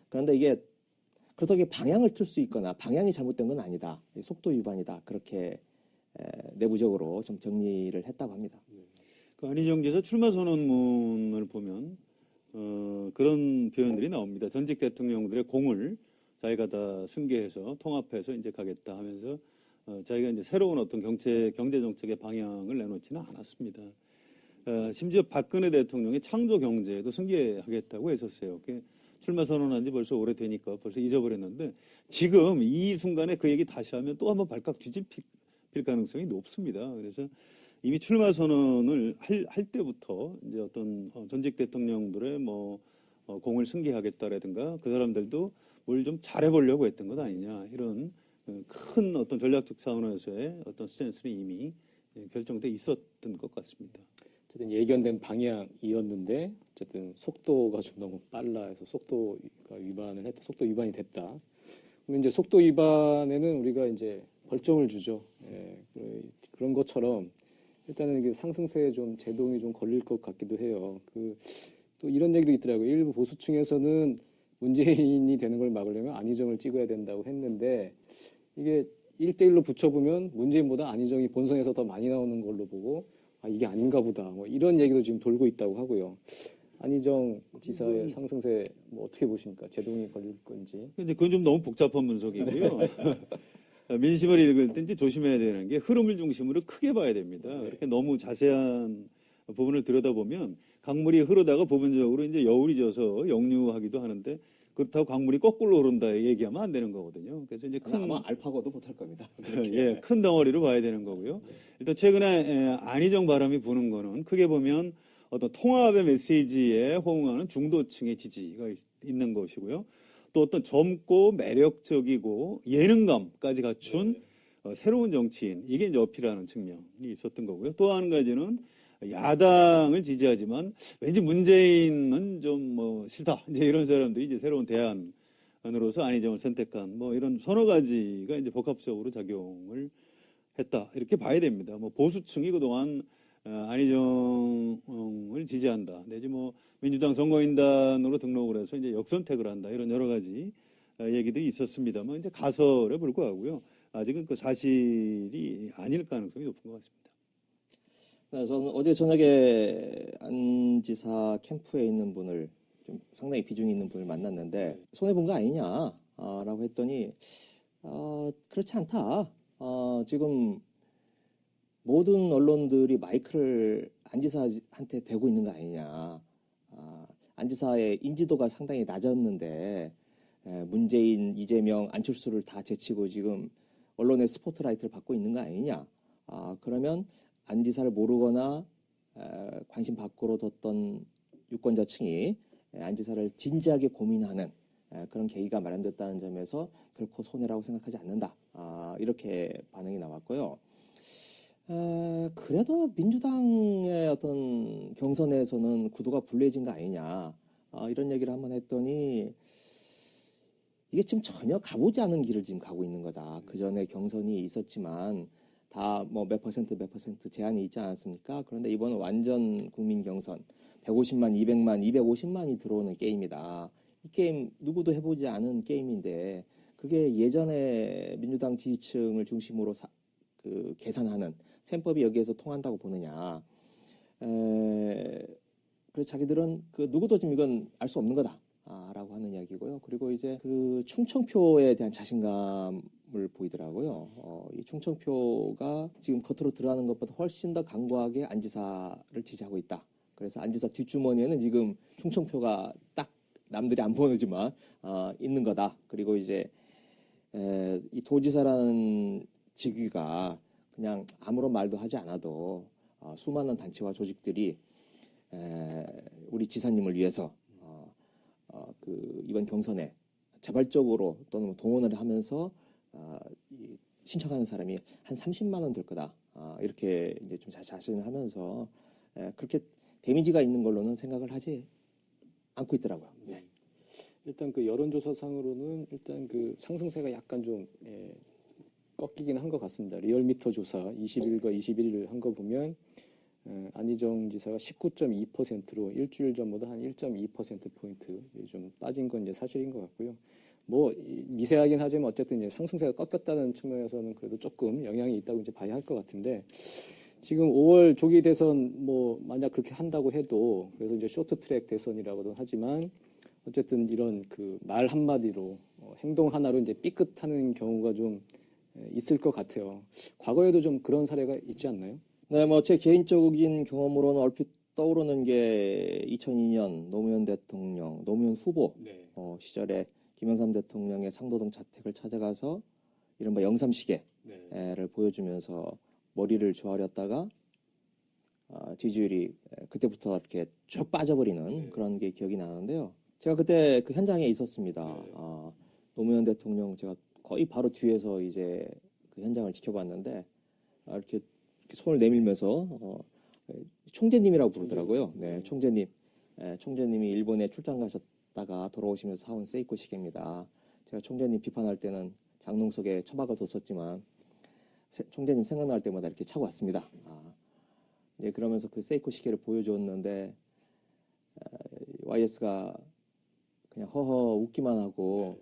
그런데 이게 그렇다고 방향을 틀 수 있거나 방향이 잘못된 건 아니다. 속도 위반이다. 그렇게 내부적으로 좀 정리를 했다고 합니다. 그 안희정 지사 출마 선언문을 보면 그런 표현들이 나옵니다. 전직 대통령들의 공을 자기가 다 승계해서 통합해서 이제 가겠다 하면서 자기가 이제 새로운 어떤 경제 정책의 방향을 내놓지는 않았습니다. 심지어 박근혜 대통령이 창조 경제에도 승계하겠다고 했었어요. 출마 선언한 지 벌써 오래되니까 벌써 잊어버렸는데 지금 이 순간에 그 얘기 다시 하면 또 한번 발칵 뒤집힐 가능성이 높습니다. 그래서 이미 출마 선언을 할 때부터 이제 어떤 전직 대통령들의 공을 승계하겠다라든가 그 사람들도 뭘 좀 잘해보려고 했던 것 아니냐 이런 큰 어떤 전략적 차원에서의 어떤 스탠스는 이미 결정돼 있었던 것 같습니다. 어쨌든 예견된 방향이었는데 어쨌든 속도가 좀 너무 빨라 해서 속도 위반이 됐다. 그럼 이제 속도 위반에는 우리가 이제 벌점을 주죠. 그런 것처럼 일단은 이게 상승세에 좀 제동이 좀 걸릴 것 같기도 해요. 또 이런 얘기도 있더라고요. 일부 보수층에서는 문재인이 되는 걸 막으려면 안희정을 찍어야 된다고 했는데 이게 1대1로 붙여보면 문재인보다 안희정이 본선에서 더 많이 나오는 걸로 보고 이게 아닌가 보다. 뭐 이런 얘기도 지금 돌고 있다고 하고요. 안희정 지사의 상승세 어떻게 보십니까? 제동이 걸릴 건지. 근데 그건 좀 너무 복잡한 분석이고요. 민심을 읽을 때 이제 조심해야 되는 게 흐름을 중심으로 크게 봐야 됩니다. 이렇게 너무 자세한 부분을 들여다보면 강물이 흐르다가 부분적으로 이제 여울이 져서 역류하기도 하는데 그렇다고 강물이 거꾸로 흐른다 얘기하면 안 되는 거거든요. 그래서 이제 아마 알파고도 못할 겁니다. 예, 큰 덩어리로 봐야 되는 거고요. 일단 최근에 안희정 바람이 부는 거는 크게 보면 어떤 통합의 메시지에 호응하는 중도층의 지지가 있는 것이고요. 또 어떤 젊고 매력적이고 예능감까지 갖춘 새로운 정치인, 이게 이제 어필하는 측면이 있었던 거고요. 또 한 가지는 야당을 지지하지만 왠지 문재인은 좀 싫다. 이제 이런 사람들이 이제 새로운 대안으로서 안희정을 선택한 이런 서너 가지가 이제 복합적으로 작용을 했다. 이렇게 봐야 됩니다. 보수층이 그동안 안희정을 지지한다. 내지 민주당 선거인단으로 등록을 해서 이제 역선택을 한다. 이런 여러 가지 얘기들이 있었습니다만 이제 가설에 불과하고요. 아직은 그 사실이 아닐 가능성이 높은 것 같습니다. 저는 어제 저녁에 안 지사 캠프에 있는 분을 좀 상당히 비중이 있는 분을 만났는데 손해본 거 아니냐라고 했더니 그렇지 않다. 지금 모든 언론들이 마이크를 안 지사한테 대고 있는 거 아니냐. 안 지사의 인지도가 상당히 낮았는데 문재인, 이재명, 안철수를 다 제치고 지금 언론의 스포트라이트를 받고 있는 거 아니냐. 그러면 안 지사를 모르거나 관심 밖으로 뒀던 유권자층이 안 지사를 진지하게 고민하는 그런 계기가 마련됐다는 점에서 결코 손해라고 생각하지 않는다. 이렇게 반응이 나왔고요. 그래도 민주당의 어떤 경선에서는 구도가 불리해진 거 아니냐. 이런 얘기를 한번 했더니 이게 지금 전혀 가보지 않은 길을 지금 가고 있는 거다. 그 전에 경선이 있었지만 다 몇 퍼센트 제한이 있지 않았습니까? 그런데 이번은 완전 국민 경선 150만, 200만, 250만이 들어오는 게임이다. 이 게임 누구도 해보지 않은 게임인데 그게 예전에 민주당 지지층을 중심으로 계산하는 셈법이 여기에서 통한다고 보느냐. 그래서 자기들은 누구도 지금 이건 알 수 없는 거다. 라고 하는 이야기고요. 그리고 이제 충청표에 대한 자신감을 보이더라고요. 이 충청표가 지금 겉으로 드러나는 것보다 훨씬 더 강고하게 안 지사를 지지하고 있다. 그래서 안 지사 뒷주머니에는 지금 충청표가 딱 남들이 안 보이지만 있는 거다. 그리고 이제 이 도지사라는 직위가 그냥 아무런 말도 하지 않아도 수많은 단체와 조직들이 우리 지사님을 위해서 이번 경선에 자발적으로 또는 동원을 하면서 신청하는 사람이 한 30만 원 될 거다. 이렇게 이제 좀 자신을 하면서 그렇게 데미지가 있는 걸로는 생각을 하지 않고 있더라고요. 네. 일단 그 여론조사상으로는 일단 그 상승세가 약간 좀 꺾이긴 한 것 같습니다. 리얼미터 조사 20일과 21일 한 거 보면 안희정 지사가 19.2%로 일주일 전보다 한 1.2%포인트 좀 빠진 건 이제 사실인 것 같고요. 뭐 미세하긴 하지만 어쨌든 이제 상승세가 꺾였다는 측면에서는 그래도 조금 영향이 있다고 이제 봐야 할 것 같은데 지금 5월 조기 대선 뭐 만약 그렇게 한다고 해도 그래서 이제 쇼트트랙 대선이라고도 하지만 어쨌든 이런 그 말 한마디로 행동 하나로 이제 삐끗하는 경우가 좀 있을 것 같아요. 과거에도 좀 그런 사례가 있지 않나요? 네, 뭐 제 개인적인 경험으로는 얼핏 떠오르는 게 2002년 노무현 대통령, 노무현 후보 네. 시절에 김영삼 대통령의 상도동 자택을 찾아가서 이른바 영삼시계를 네. 보여주면서 머리를 조아렸다가 지지율이 그때부터 이렇게 쭉 빠져버리는 네. 그런 게 기억이 나는데요. 제가 그때 그 현장에 있었습니다. 네. 노무현 대통령 제가 거의 바로 뒤에서 이제 그 현장을 지켜봤는데 이렇게 손을 내밀면서 총재님이라고 부르더라고요. 네, 총재님. 총재님이 일본에 출장 가셨다가 돌아오시면서 사온 세이코 시계입니다. 제가 총재님 비판할 때는 장롱 속에 처박아 뒀었지만 총재님 생각날 때마다 이렇게 차고 왔습니다. 네, 그러면서 그 세이코 시계를 보여줬는데 YS가 그냥 허허 웃기만 하고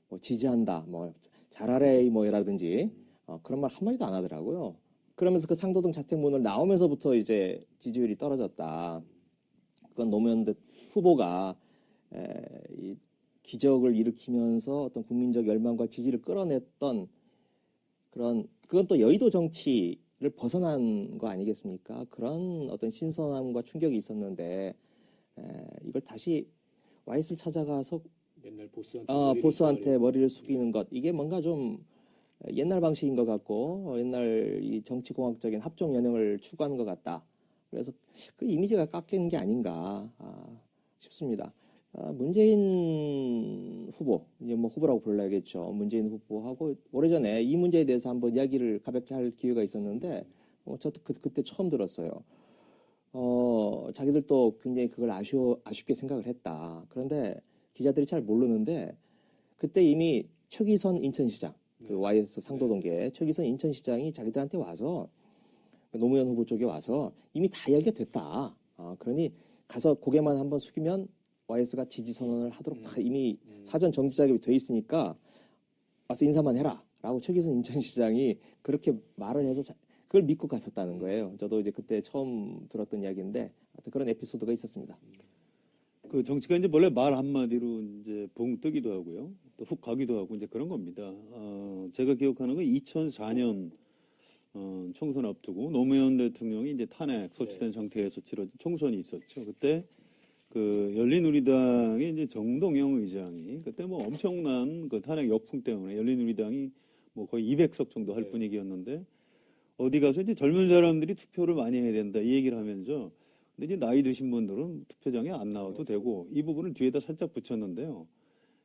뭐 지지한다, 뭐 잘하래 뭐라든지 그런 말 한마디도 안 하더라고요. 그러면서 그 상도동 자택문을 나오면서부터 이제 지지율이 떨어졌다. 그건 노무현 후보가 이 기적을 일으키면서 어떤 국민적 열망과 지지를 끌어냈던 그건 또 여의도 정치를 벗어난 거 아니겠습니까? 그런 어떤 신선함과 충격이 있었는데 이걸 다시 YS를 찾아가서 옛날 보스한테 보스한테 머리를 숙이는 것 이게 뭔가 좀 옛날 방식인 것 같고 옛날 이 정치공학적인 합종 연영을 추구하는 것 같다. 그래서 그 이미지가 깎이는 게 아닌가 싶습니다. 문재인 후보 이제 뭐 후보라고 불러야겠죠. 문재인 후보하고 오래전에 이 문제에 대해서 한번 이야기를 가볍게 할 기회가 있었는데 저도 그때 처음 들었어요. 자기들도 굉장히 그걸 아쉽게 생각을 했다. 그런데 기자들이 잘 모르는데 그때 이미 최기선 인천시장 그 YS 상도동계 최기선 인천시장이 자기들한테 와서 노무현 후보 쪽에 와서 이미 다 이야기가 됐다. 그러니 가서 고개만 한번 숙이면 YS가 지지 선언을 하도록 다 이미 사전 정지 작업이 돼 있으니까 와서 인사만 해라. 라고 최기선 인천시장이 그렇게 말을 해서 그걸 믿고 갔었다는 거예요. 저도 이제 그때 처음 들었던 이야기인데 그런 에피소드가 있었습니다. 그 정치가 이제 원래 말 한마디로 이제 붕 뜨기도 하고요. 또 훅 가기도 하고 이제 그런 겁니다. 제가 기억하는 건 2004년 총선 앞두고 노무현 대통령이 이제 탄핵 소추된 상태에서 치러진 총선이 있었죠. 그때 그 열린우리당의 이제 정동영 의장이 그때 뭐 엄청난 그 탄핵 역풍 때문에 열린우리당이 뭐 거의 200석 정도 할 분위기였는데 어디 가서 이제 젊은 사람들이 투표를 많이 해야 된다 이 얘기를 하면서 근데 이제 나이 드신 분들은 투표장에 안 나와도 되고 이 부분을 뒤에다 살짝 붙였는데요.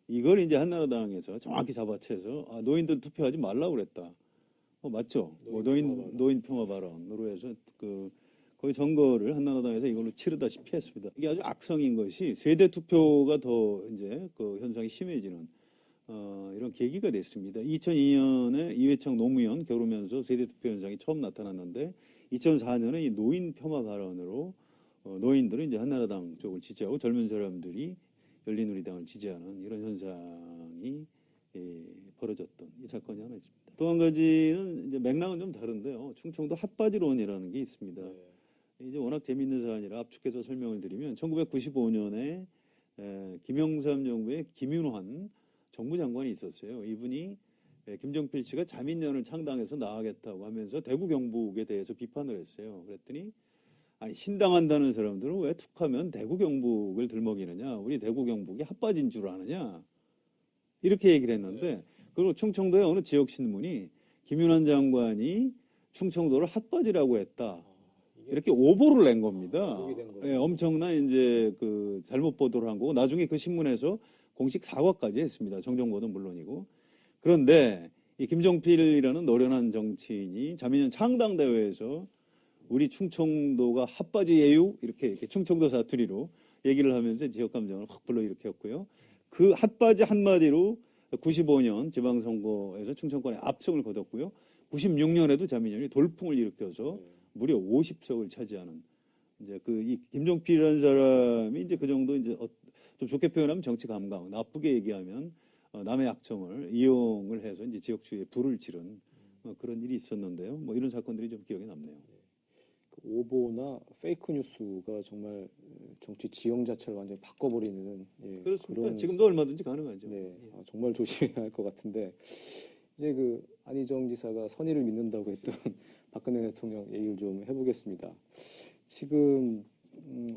이걸 이제 한나라당에서 정확히 잡아채서 노인들 투표하지 말라고 그랬다. 맞죠? 노인 평화 발언으로 해서 거의 선거를 한나라당에서 이걸로 치르다시피 했습니다. 이게 아주 악성인 것이 세대 투표가 더 이제 그 현상이 심해지는 이런 계기가 됐습니다. 2002년에 이회창 노무현 겨루면서 세대 투표 현상이 처음 나타났는데 2004년에 이 노인 폄하 발언으로 노인들은 이제 한나라당 쪽을 지지하고 젊은 사람들이 열린우리당을 지지하는 이런 현상이 벌어졌던 이 사건이 하나 있습니다. 또 한 가지는 이제 맥락은 좀 다른데요. 충청도 핫바지론이라는 게 있습니다. 이제 워낙 재밌는 사안이라 압축해서 설명을 드리면 1995년에 김영삼 정부의 김윤환 정부 장관이 있었어요. 이분이 김정필 씨가 자민련을 창당해서 나가겠다고 하면서 대구 경북에 대해서 비판을 했어요. 그랬더니 아니 신당한다는 사람들은 왜 툭하면 대구 경북을 들먹이느냐? 우리 대구 경북이 핫바지인 줄 아느냐? 이렇게 얘기를 했는데 그리고 충청도의 어느 지역 신문이 김윤환 장관이 충청도를 핫바지라고 했다. 이렇게 오보를 낸 겁니다. 그렇게 된 거예요. 예, 엄청난 이제 그 잘못 보도를 한 거고 나중에 그 신문에서 공식 사과까지 했습니다. 정정보도 물론이고. 그런데 이 김종필이라는 노련한 정치인이 자민련 창당대회에서 우리 충청도가 핫바지 예유 이렇게 충청도 사투리로 얘기를 하면서 지역 감정을 확 불러일으켰고요. 그 핫바지 한마디로 95년 지방선거에서 충청권에 압승을 거뒀고요. 96년에도 자민련이 돌풍을 일으켜서 무려 50석을 차지하는 이제 그 이 김종필이라는 사람이 이제 그 정도 이제 좀 좋게 표현하면 정치 감각, 나쁘게 얘기하면 남의 약점을 이용을 해서 이제 지역주의에 불을 지른 그런 일이 있었는데요. 뭐 이런 사건들이 좀 기억에 남네요. 그 오보나 페이크 뉴스가 정말 정치 지형 자체를 완전히 바꿔버리는 그렇습니다. 그런 지금도 얼마든지 가능하죠. 네, 정말 조심해야 할 것 같은데 이제 그 안희정 지사가 선의를 믿는다고 했던 박근혜 대통령 얘기를 좀 해보겠습니다. 지금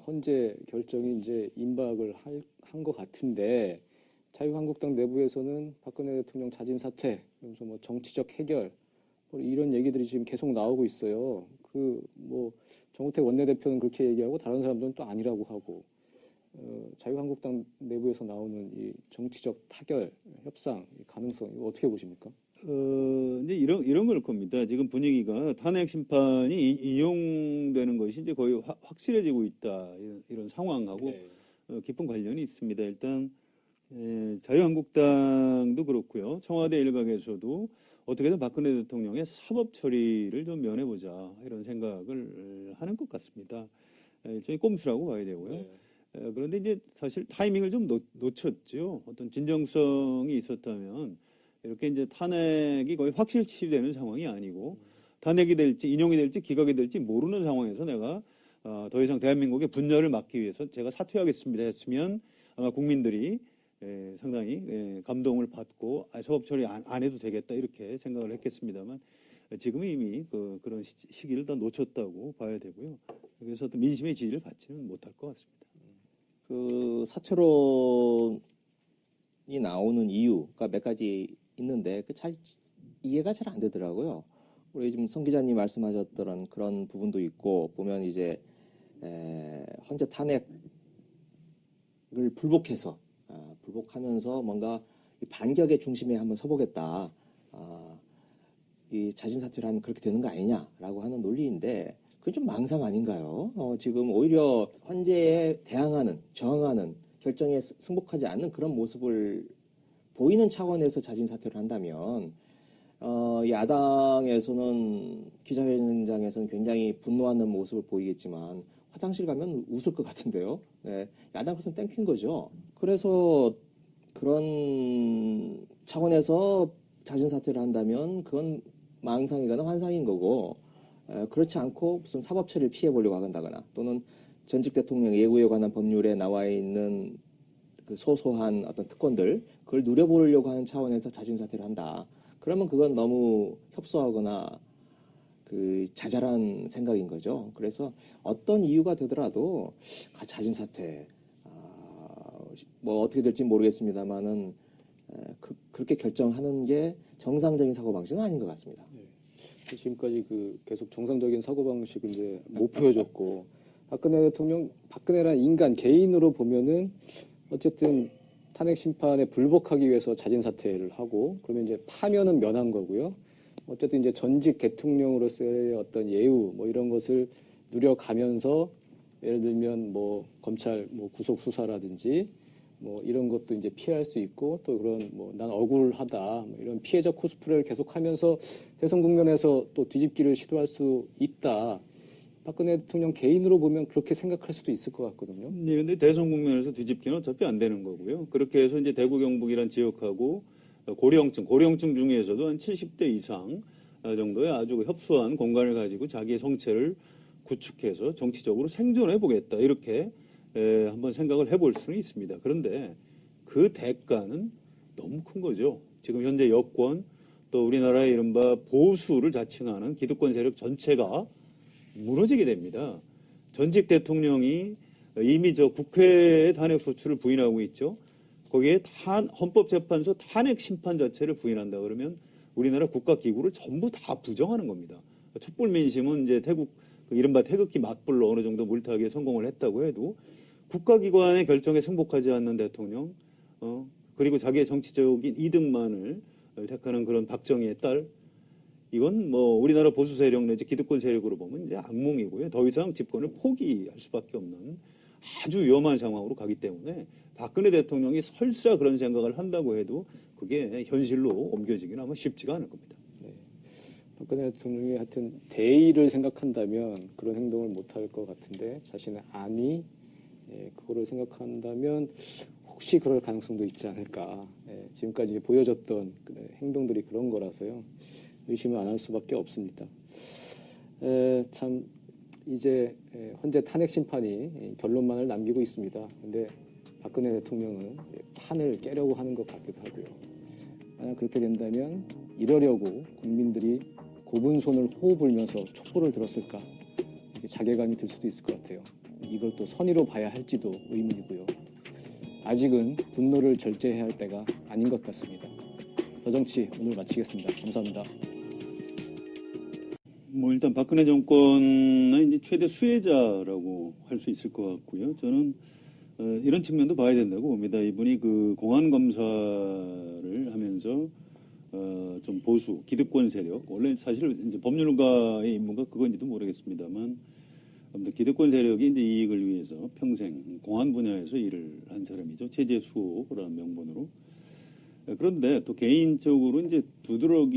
헌재 결정이 이제 임박을 한 것 같은데 자유한국당 내부에서는 박근혜 대통령 자진 사퇴, 그러면서 뭐 정치적 해결 뭐 이런 얘기들이 지금 계속 나오고 있어요. 그 뭐 정우택 원내대표는 그렇게 얘기하고 다른 사람들은 또 아니라고 하고 자유한국당 내부에서 나오는 이 정치적 타결, 협상 가능성 이거 어떻게 보십니까? 이제 이런 걸 겁니다. 지금 분위기가 탄핵 심판이 인용되는 것이 이제 거의 확실해지고 있다 이런 상황하고 깊은 관련이 있습니다. 일단 자유한국당도 그렇고요. 청와대 일각에서도 어떻게든 박근혜 대통령의 사법 처리를 좀 면해보자 이런 생각을 하는 것 같습니다. 일종의 꼼수라고 봐야 되고요. 그런데 이제 사실 타이밍을 좀 놓쳤죠. 어떤 진정성이 있었다면 이렇게 이제 탄핵이 거의 확실시되는 상황이 아니고 탄핵이 될지 인용이 될지 기각이 될지 모르는 상황에서 내가 더 이상 대한민국의 분열을 막기 위해서 제가 사퇴하겠습니다 했으면 아마 국민들이 상당히 감동을 받고 사법 처리 안 해도 되겠다 이렇게 생각을 했겠습니다만 지금은 이미 그런 시기를 다 놓쳤다고 봐야 되고요. 그래서 또 민심의 지지를 받지는 못할 것 같습니다. 그 사퇴론이 나오는 이유가 몇 가지 있는데 잘 이해가 잘 안 되더라고요. 우리 지금 성 기자님 말씀하셨던 그런 부분도 있고 보면 이제 헌재 탄핵을 불복하면서 뭔가 반격의 중심에 한번 서보겠다. 이 자진 사퇴를 하면 그렇게 되는 거 아니냐라고 하는 논리인데 그건 좀 망상 아닌가요? 지금 오히려 헌재에 대항하는, 저항하는 결정에 승복하지 않는 그런 모습을 보이는 차원에서 자진 사퇴를 한다면 야당에서는 기자회견장에서는 굉장히 분노하는 모습을 보이겠지만 화장실 가면 웃을 것 같은데요. 네, 야당으로서는 땡큐인 거죠. 그래서 그런 차원에서 자진 사퇴를 한다면 그건 망상이거나 환상인 거고 그렇지 않고 무슨 사법 처리를 피해 보려고 한다거나 또는 전직 대통령 예우에 관한 법률에 나와 있는 그 소소한 어떤 특권들 그걸 누려보려고 하는 차원에서 자진 사퇴를 한다. 그러면 그건 너무 협소하거나 그 자잘한 생각인 거죠. 그래서 어떤 이유가 되더라도 자진 사퇴 뭐 어떻게 될지 모르겠습니다만은 그렇게 결정하는 게 정상적인 사고 방식은 아닌 것 같습니다. 지금까지 그 계속 정상적인 사고 방식을 이제 못 보여줬고 박근혜 대통령 박근혜란 인간 개인으로 보면은 어쨌든 탄핵 심판에 불복하기 위해서 자진 사퇴를 하고 그러면 이제 파면은 면한 거고요. 어쨌든 이제 전직 대통령으로서의 어떤 예우 뭐 이런 것을 누려가면서 예를 들면 뭐 검찰 뭐 구속 수사라든지 뭐 이런 것도 이제 피할 수 있고 또 그런 뭐 난 억울하다 뭐 이런 피해자 코스프레를 계속하면서 대선 국면에서 또 뒤집기를 시도할 수 있다. 박근혜 대통령 개인으로 보면 그렇게 생각할 수도 있을 것 같거든요. 네, 근데 대선 국면에서 뒤집기는 어차피 안 되는 거고요. 그렇게 해서 이제 대구 경북이란 지역하고 고령층 중에서도 한 70대 이상 정도의 아주 협소한 공간을 가지고 자기의 성체를 구축해서 정치적으로 생존해 보겠다 이렇게 한번 생각을 해볼 수는 있습니다. 그런데 그 대가는 너무 큰 거죠. 지금 현재 여권 또 우리나라의 이른바 보수를 자칭하는 기득권 세력 전체가 무너지게 됩니다. 전직 대통령이 이미 저 국회의 탄핵 소추를 부인하고 있죠. 거기에 헌법재판소 탄핵 심판 자체를 부인한다 그러면 우리나라 국가기구를 전부 다 부정하는 겁니다. 촛불 민심은 이제 태국 그 이른바 태극기 맞불로 어느 정도 물타기에 성공을 했다고 해도 국가기관의 결정에 승복하지 않는 대통령, 그리고 자기의 정치적인 이득만을 택하는 그런 박정희의 딸, 이건 뭐 우리나라 보수 세력 내지 기득권 세력으로 보면 이제 악몽이고요. 더 이상 집권을 포기할 수밖에 없는 아주 위험한 상황으로 가기 때문에 박근혜 대통령이 설사 그런 생각을 한다고 해도 그게 현실로 옮겨지기는 아마 쉽지가 않을 겁니다. 박근혜 대통령이 하여튼 대의를 생각한다면 그런 행동을 못할 것 같은데 자신의 안위 그거를 생각한다면 혹시 그럴 가능성도 있지 않을까. 지금까지 보여줬던 행동들이 그런 거라서요. 의심을 안 할 수밖에 없습니다. 참 이제 헌재 탄핵 심판이 결론만을 남기고 있습니다. 근데 박근혜 대통령은 판을 깨려고 하는 것 같기도 하고요. 만약 그렇게 된다면 이러려고 국민들이 곱은 손을 호흡 불면서 촛불을 들었을까? 자괴감이 들 수도 있을 것 같아요. 이걸 또 선의로 봐야 할지도 의문이고요. 아직은 분노를 절제해야 할 때가 아닌 것 같습니다. 더 정치 오늘 마치겠습니다. 감사합니다. 뭐 일단 박근혜 정권의 이제 최대 수혜자라고 할 수 있을 것 같고요. 저는 이런 측면도 봐야 된다고 봅니다. 이분이 그 공안 검사를 하면서 좀 보수 기득권 세력, 원래 사실 이제 법률가의 임무가 그건지도 모르겠습니다만 아무튼 기득권 세력이 이제 이익을 위해서 평생 공안 분야에서 일을 한 사람이죠. 체제 수호라는 명분으로. 그런데 또 개인적으로 이제 두드러기로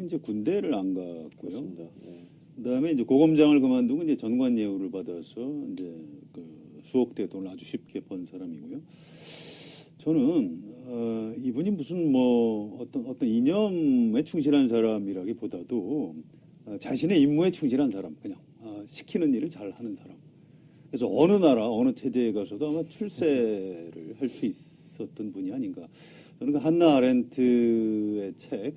이제 군대를 안 갔고요. 그다음에 이제 고검장을 그만두고 이제 전관 예우를 받아서 이제 그 수억대 돈을 아주 쉽게 번 사람이고요. 저는 이분이 무슨 뭐 어떤 이념에 충실한 사람이라기보다도 자신의 임무에 충실한 사람, 그냥 시키는 일을 잘 하는 사람. 그래서 어느 나라 어느 체제에 가서도 아마 출세를 할 수 있었던 분이 아닌가. 저는 그 한나 아렌트의 책,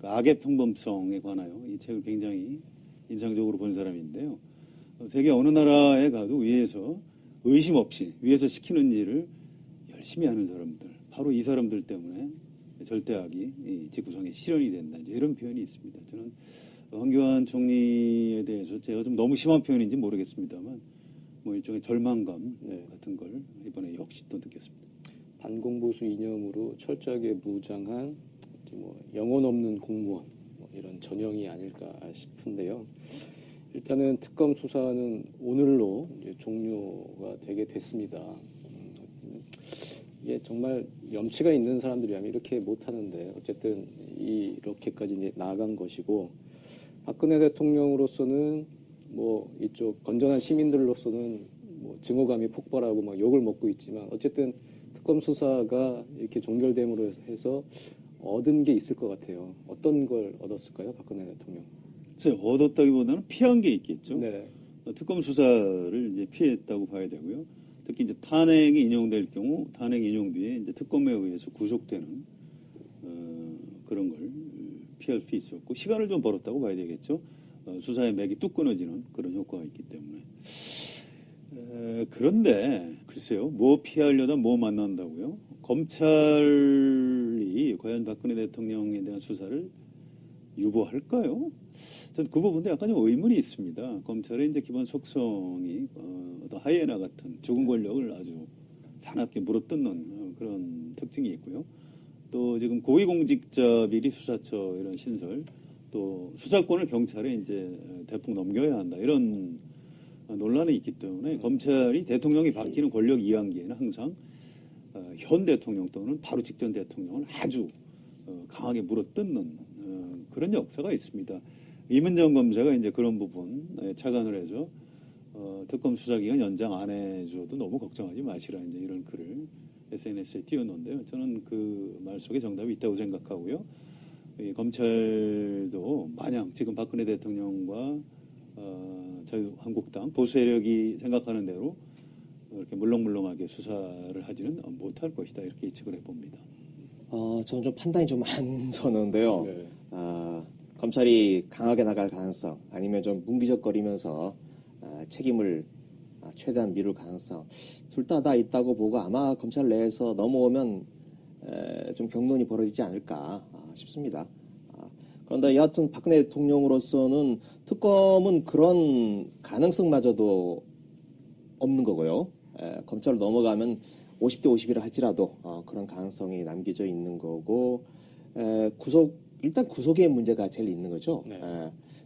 그 악의 평범성에 관하여 이 책을 굉장히 인상적으로 본 사람인데요. 세계 어느 나라에 가도 위에서 의심 없이 위에서 시키는 일을 열심히 하는 사람들, 바로 이 사람들 때문에 절대악이 지구상에 실현이 된다. 이제 이런 표현이 있습니다. 저는 황교안 총리에 대해서 제가 좀 너무 심한 표현인지 모르겠습니다만 뭐 일종의 절망감 같은 걸 이번에 역시 또 느꼈습니다. 반공보수 이념으로 철저하게 무장한 뭐 영혼 없는 공무원 뭐 이런 전형이 아닐까 싶은데요. 일단은 특검 수사는 오늘로 이제 종료가 되게 됐습니다. 이게 정말 염치가 있는 사람들이라면 이렇게 못하는데 어쨌든 이렇게까지 이제 나아간 것이고 박근혜 대통령으로서는 뭐 이쪽 건전한 시민들로서는 뭐 증오감이 폭발하고 막 욕을 먹고 있지만 어쨌든 특검 수사가 이렇게 종결됨으로 해서 얻은 게 있을 것 같아요. 어떤 걸 얻었을까요, 박근혜 대통령? 얻었다기보다는 피한 게 있겠죠. 네. 특검 수사를 이제 피했다고 봐야 되고요. 특히 이제 탄핵이 인용될 경우 탄핵 인용 뒤에 이제 특검에 의해서 구속되는 그런 걸 피할 수 있었고 시간을 좀 벌었다고 봐야 되겠죠. 수사의 맥이 뚝 끊어지는 그런 효과가 있기 때문에. 그런데 글쎄요, 뭐 피하려다 뭐 만난다고요? 검찰이 과연 박근혜 대통령에 대한 수사를 유보할까요? 전 그 부분도 약간 좀 의문이 있습니다. 검찰의 이제 기본 속성이 어떤 하이에나 같은 죽은 권력을 아주 사납게 물어뜯는 그런 특징이 있고요. 또 지금 고위공직자 비리 수사처 이런 신설, 또 수사권을 경찰에 이제 대폭 넘겨야 한다 이런 논란이 있기 때문에 검찰이 대통령이 바뀌는 권력 이완기에는 항상 현 대통령 또는 바로 직전 대통령을 아주 강하게 물어뜯는 그런 역사가 있습니다. 이문정 검사가 이제 그런 부분에 착안을 해서 특검 수사 기간 연장 안 해줘도 너무 걱정하지 마시라 이제 이런 글을 SNS에 띄웠는데요. 저는 그 말 속에 정답이 있다고 생각하고요. 이 검찰도 마냥 지금 박근혜 대통령과 자유한국당 보수 세력이 생각하는 대로 이렇게 물렁물렁하게 수사를 하지는 못할 것이다 이렇게 예측을 해봅니다. 저는 좀 판단이 좀 안 서는데요. 네. 검찰이 강하게 나갈 가능성 아니면 좀 뭉기적거리면서 책임을 최대한 미룰 가능성 둘 다 있다고 보고 아마 검찰 내에서 넘어오면 좀 경론이 벌어지지 않을까 싶습니다. 그런데 여하튼 박근혜 대통령으로서는 특검은 그런 가능성마저도 없는 거고요. 검찰로 넘어가면 50대 50이라 할지라도 그런 가능성이 남겨져 있는 거고, 일단 구속의 문제가 제일 있는 거죠. 네.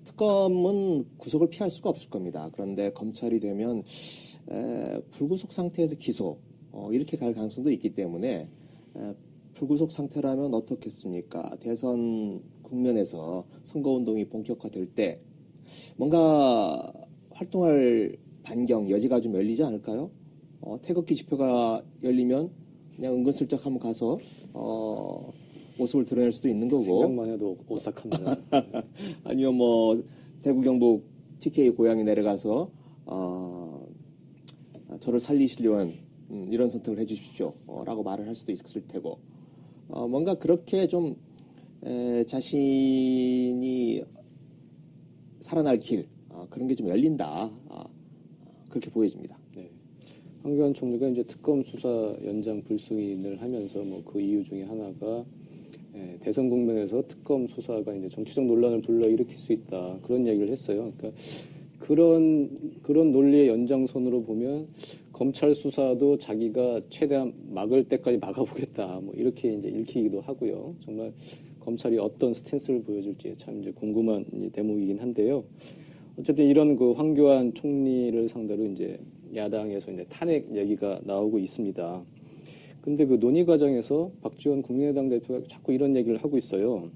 특검은 구속을 피할 수가 없을 겁니다. 그런데 검찰이 되면 불구속 상태에서 기소 이렇게 갈 가능성도 있기 때문에 불구속 상태라면 어떻겠습니까? 대선 국면에서 선거운동이 본격화될 때 뭔가 활동할 반경 여지가 좀 열리지 않을까요? 태극기 집회가 열리면 그냥 은근슬쩍 한번 가서 모습을 드러낼 수도 있는 거고, 생각만 해도 오싹합니다. 아니면 뭐 대구 경북 TK 고향에 내려가서 저를 살리시려면 이런 선택을 해주십시오 라고 말을 할 수도 있을 테고, 뭔가 그렇게 좀 자신이 살아날 길 그런 게 좀 열린다, 그렇게 보여집니다. 네. 황교안 총리가 이제 특검 수사 연장 불승인을 하면서 뭐 그 이유 중에 하나가 대선 국면에서 특검 수사가 이제 정치적 논란을 불러일으킬 수 있다, 그런 얘기를 했어요. 그러니까 그런 논리의 연장선으로 보면 검찰 수사도 자기가 최대한 막을 때까지 막아보겠다, 뭐 이렇게 이제 읽히기도 하고요. 정말 검찰이 어떤 스탠스를 보여줄지 참 이제 궁금한 대목이긴 한데요. 어쨌든 이런 그 황교안 총리를 상대로 이제 야당에서 이제 탄핵 얘기가 나오고 있습니다. 근데 그 논의 과정에서 박지원 국민의당 대표가 자꾸 이런 얘기를 하고 있어요.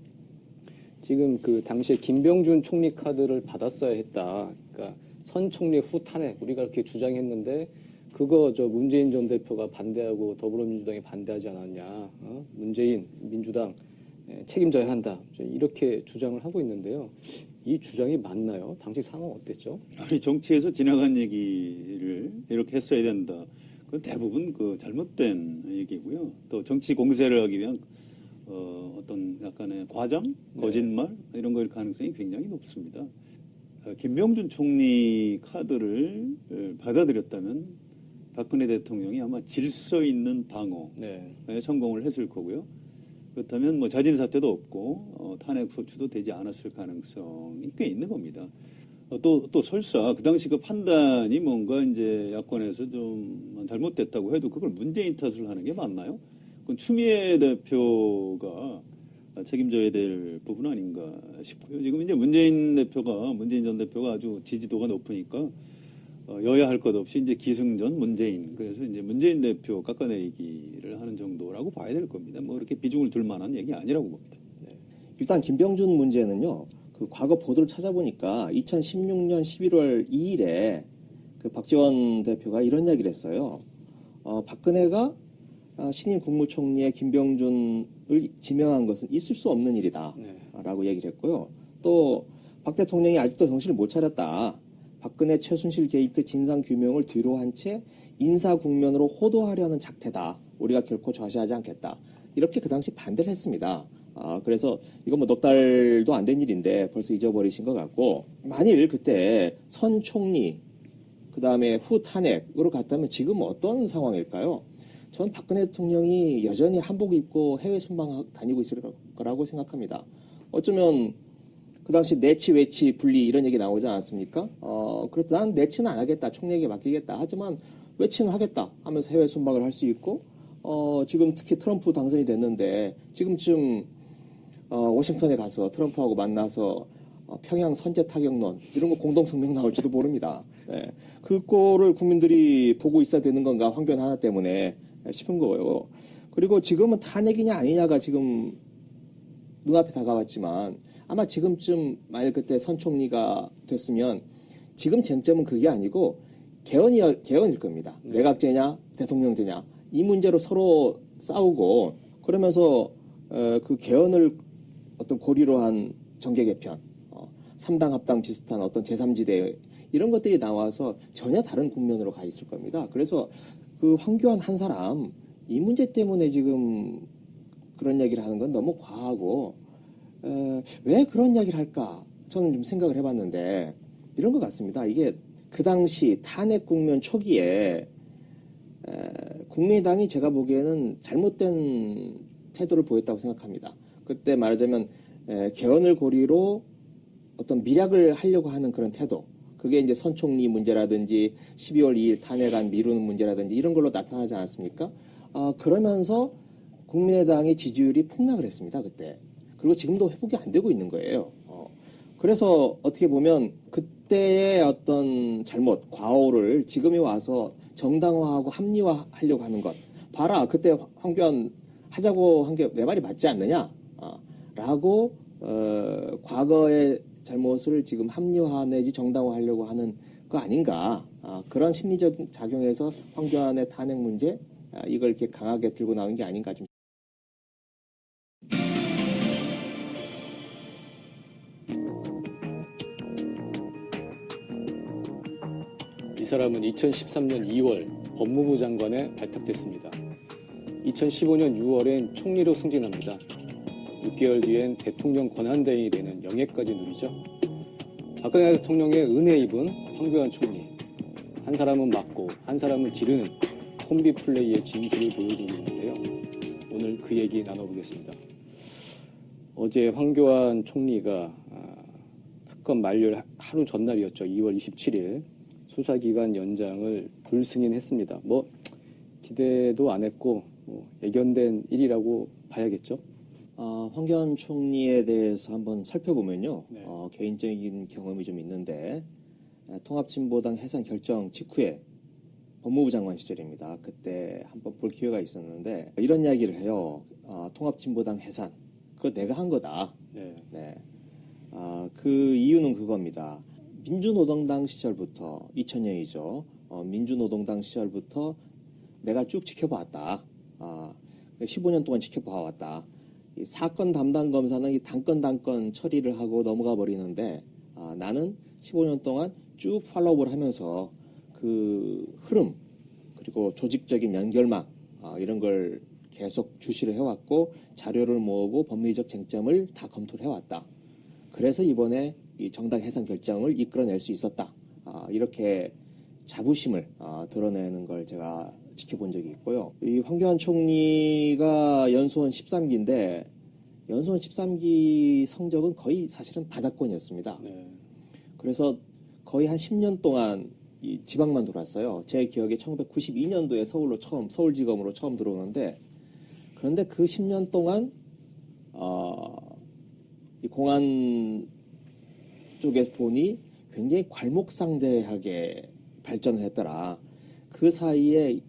지금 그 당시에 김병준 총리 카드를 받았어야 했다. 그러니까 선 총리 후 탄핵 우리가 그렇게 주장했는데 그거 저 문재인 전 대표가 반대하고 더불어민주당이 반대하지 않았냐. 문재인 민주당 책임져야 한다. 이렇게 주장을 하고 있는데요. 이 주장이 맞나요? 당시 상황 어땠죠? 아니, 정치에서 지나간 얘기를 이렇게 했어야 된다. 그건 대부분 그 잘못된 얘기고요. 또 정치 공세를 하기 위한 어떤 약간의 과장, 거짓말 이런 걸 가능성이 굉장히 높습니다. 김병준 총리 카드를 받아들였다면 박근혜 대통령이 아마 질서 있는 방어에 성공을 했을 거고요. 그렇다면 뭐 자진 사퇴도 없고 탄핵 소추도 되지 않았을 가능성이 꽤 있는 겁니다. 또 설사 그 당시 그 판단이 뭔가 이제 야권에서 좀 잘못됐다고 해도 그걸 문재인 탓을 하는 게 맞나요? 그건 추미애 대표가 책임져야 될 부분 아닌가 싶고요. 지금 이제 문재인 전 대표가 아주 지지도가 높으니까 여야 할 것 없이 이제 기승전 문재인, 그래서 이제 문재인 대표 깎아내리기를 하는 정도라고 봐야 될 겁니다. 뭐 그렇게 비중을 둘 만한 얘기 아니라고 봅니다. 일단 김병준 문제는요, 그 과거 보도를 찾아보니까 2016년 11월 2일에 그 박지원 대표가 이런 이야기를 했어요. 박근혜가 신임 국무총리의 김병준을 지명한 것은 있을 수 없는 일이다 라고 얘기를 했고요. 또 박 대통령이 아직도 정신을 못 차렸다. 박근혜 최순실 게이트 진상규명을 뒤로 한 채 인사 국면으로 호도하려는 작태다. 우리가 결코 좌시하지 않겠다. 이렇게 그 당시 반대를 했습니다. 그래서 이건 뭐 넉 달도 안 된 일인데 벌써 잊어버리신 것 같고, 만일 그때 선 총리 그 다음에 후 탄핵으로 갔다면 지금 어떤 상황일까요? 저는 박근혜 대통령이 여전히 한복 입고 해외 순방 다니고 있을 거라고 생각합니다. 어쩌면 그 당시 내치 외치 분리 이런 얘기 나오지 않았습니까? 그래서 난 내치는 안 하겠다, 총리에게 맡기겠다. 하지만 외치는 하겠다 하면서 해외 순방을 할 수 있고, 지금 특히 트럼프 당선이 됐는데 지금쯤 워싱턴에 가서 트럼프하고 만나서 평양 선제 타격론 이런 거 공동 성명 나올지도 모릅니다. 네. 그 꼴을 국민들이 보고 있어야 되는 건가, 황교안 하나 때문에 싶은 거예요. 그리고 지금은 탄핵이냐 아니냐가 지금 눈앞에 다가왔지만 아마 지금쯤 만일 그때 선 총리가 됐으면 지금 쟁점은 그게 아니고 개헌일 겁니다. 내각제냐 대통령제냐 이 문제로 서로 싸우고, 그러면서 그 개헌을 어떤 고리로 한 정계 개편, 3당 합당 비슷한 어떤 제3지대 이런 것들이 나와서 전혀 다른 국면으로 가 있을 겁니다. 그래서 그 황교안 한 사람 이 문제 때문에 지금 그런 얘기를 하는 건 너무 과하고, 왜 그런 이야기를 할까 저는 좀 생각을 해봤는데 이런 것 같습니다. 이게 그 당시 탄핵 국면 초기에 국민의당이 제가 보기에는 잘못된 태도를 보였다고 생각합니다. 그때 말하자면 개헌을 고리로 어떤 밀약을 하려고 하는 그런 태도. 그게 이제 선 총리 문제라든지 12월 2일 탄핵안 미루는 문제라든지 이런 걸로 나타나지 않았습니까? 그러면서 국민의당의 지지율이 폭락을 했습니다, 그때. 그리고 지금도 회복이 안 되고 있는 거예요. 그래서 어떻게 보면 그때의 어떤 잘못, 과오를 지금에 와서 정당화하고 합리화하려고 하는 것. 봐라, 그때 황교안 하자고 한 게 내 말이 맞지 않느냐? 라고 과거의 잘못을 지금 합리화 내지 정당화하려고 하는 거 아닌가? 그런 심리적 작용에서 황교안의 탄핵 문제 이걸 이렇게 강하게 들고 나온 게 아닌가 좀. 이 사람은 2013년 2월 법무부 장관에 발탁됐습니다. 2015년 6월엔 총리로 승진합니다. 6개월 뒤엔 대통령 권한대행이 되는 영예까지 누리죠. 박근혜 대통령의 은혜 입은 황교안 총리. 한 사람은 맞고 한 사람은 지르는 콤비 플레이의 진수를 보여주고 있는데요. 오늘 그 얘기 나눠보겠습니다. 어제 황교안 총리가 특검 만료 하루 전날이었죠. 2월 27일 수사기간 연장을 불승인했습니다. 기대도 안 했고 예견된 일이라고 봐야겠죠. 황교안 총리에 대해서 한번 살펴보면요. 네. 개인적인 경험이 좀 있는데 통합진보당 해산 결정 직후에 법무부 장관 시절입니다. 그때 한번 볼 기회가 있었는데 이런 이야기를 해요. 통합진보당 해산 그거 내가 한 거다. 네. 네. 그 이유는 그겁니다. 민주노동당 시절부터 2000년이죠. 민주노동당 시절부터 내가 쭉 지켜봤다. 15년 동안 지켜봐왔다. 이 사건 담당 검사는 이 단건 처리를 하고 넘어가 버리는데 나는 15년 동안 쭉 팔로우를 하면서 그 흐름 그리고 조직적인 연결망 이런 걸 계속 주시를 해왔고 자료를 모으고 법리적 쟁점을 다 검토를 해왔다. 그래서 이번에 이 정당 해산 결정을 이끌어낼 수 있었다. 이렇게 자부심을 드러내는 걸 제가 지켜본 적이 있고요. 이 황교안 총리가 연수원 13기인데 연수원 13기 성적은 거의 사실은 바닥권이었습니다. 네. 그래서 거의 한 10년 동안 이 지방만 돌았어요. 제 기억에 1992년도에 서울지검으로 처음 들어오는데 그런데 그 10년 동안 이 공안 쪽에 보니 굉장히 괄목상대하게 발전을 했더라. 그 사이에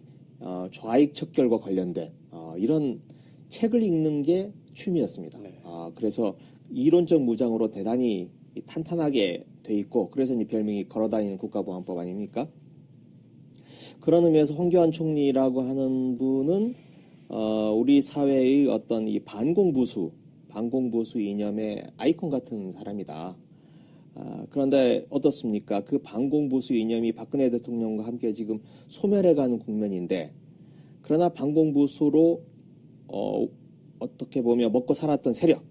좌익 척결과 관련된 이런 책을 읽는 게 취미였습니다. 네. 그래서 이론적 무장으로 대단히 탄탄하게 돼 있고 그래서 이 별명이 걸어다니는 국가보안법 아닙니까? 그런 의미에서 황교안 총리라고 하는 분은 우리 사회의 어떤 이 반공보수 이념의 아이콘 같은 사람이다. 그런데 어떻습니까? 그 반공보수 이념이 박근혜 대통령과 함께 지금 소멸해가는 국면인데 그러나 반공보수로 어떻게 보면 먹고 살았던 세력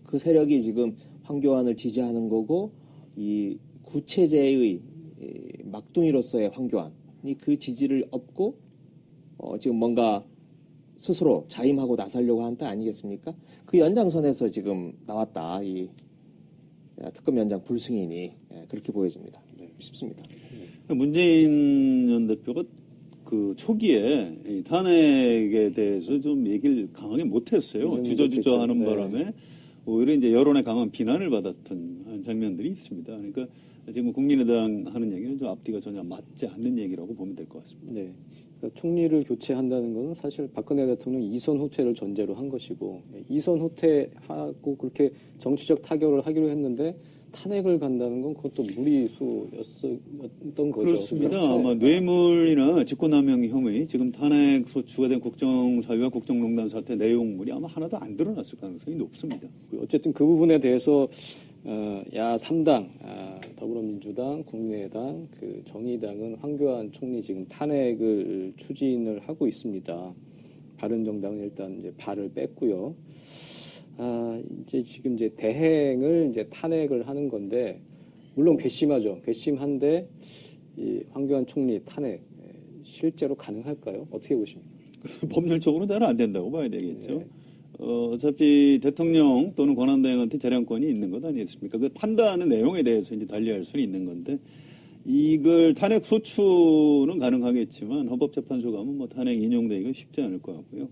그 세력이 지금 황교안을 지지하는 거고 이 구체제의 막둥이로서의 황교안이 그 지지를 얻고 지금 뭔가 스스로 자임하고 나서려고 한 때 아니겠습니까? 그 연장선에서 지금 나왔다. 이 특검 연장 불승인이 그렇게 보여집니다. 싶습니다. 문재인 전 대표가 그 초기에 이 탄핵에 대해서 좀 얘기를 강하게 못했어요. 주저주저 하는 네. 바람에 오히려 이제 여론의 강한 비난을 받았던 장면들이 있습니다. 그러니까 지금 국민의당 하는 얘기는 좀 앞뒤가 전혀 맞지 않는 얘기라고 보면 될 것 같습니다. 네. 그러니까 총리를 교체한다는 것은 사실 박근혜 대통령 이선 후퇴를 전제로 한 것이고 이선 후퇴하고 그렇게 정치적 타결을 하기로 했는데 탄핵을 간다는 건 그것도 무리수였던 거죠. 그렇습니다. 그렇죠? 아마 뇌물이나 직권남용 혐의, 지금 탄핵 소추가 된 국정사위와 국정농단 사태 내용물이 아마 하나도 안 드러났을 가능성이 높습니다. 어쨌든 그 부분에 대해서 야 3당 더불어민주당, 국민의당, 그 정의당은 황교안 총리 지금 탄핵을 추진을 하고 있습니다. 바른정당은 일단 이제 발을 뺐고요. 이제 대행을 이제 탄핵을 하는 건데 물론 괘씸하죠. 괘씸한데 이 황교안 총리 탄핵 실제로 가능할까요? 어떻게 보십니까? 법률적으로는 잘 안 된다고 봐야 되겠죠. 네. 어차피 대통령 또는 권한대행한테 재량권이 있는 것 아니겠습니까? 그 판단하는 내용에 대해서 이제 달리할 수는 있는 건데, 이걸 탄핵 소추는 가능하겠지만 헌법재판소 가면 뭐 탄핵 인용되기가 쉽지 않을 것 같고요.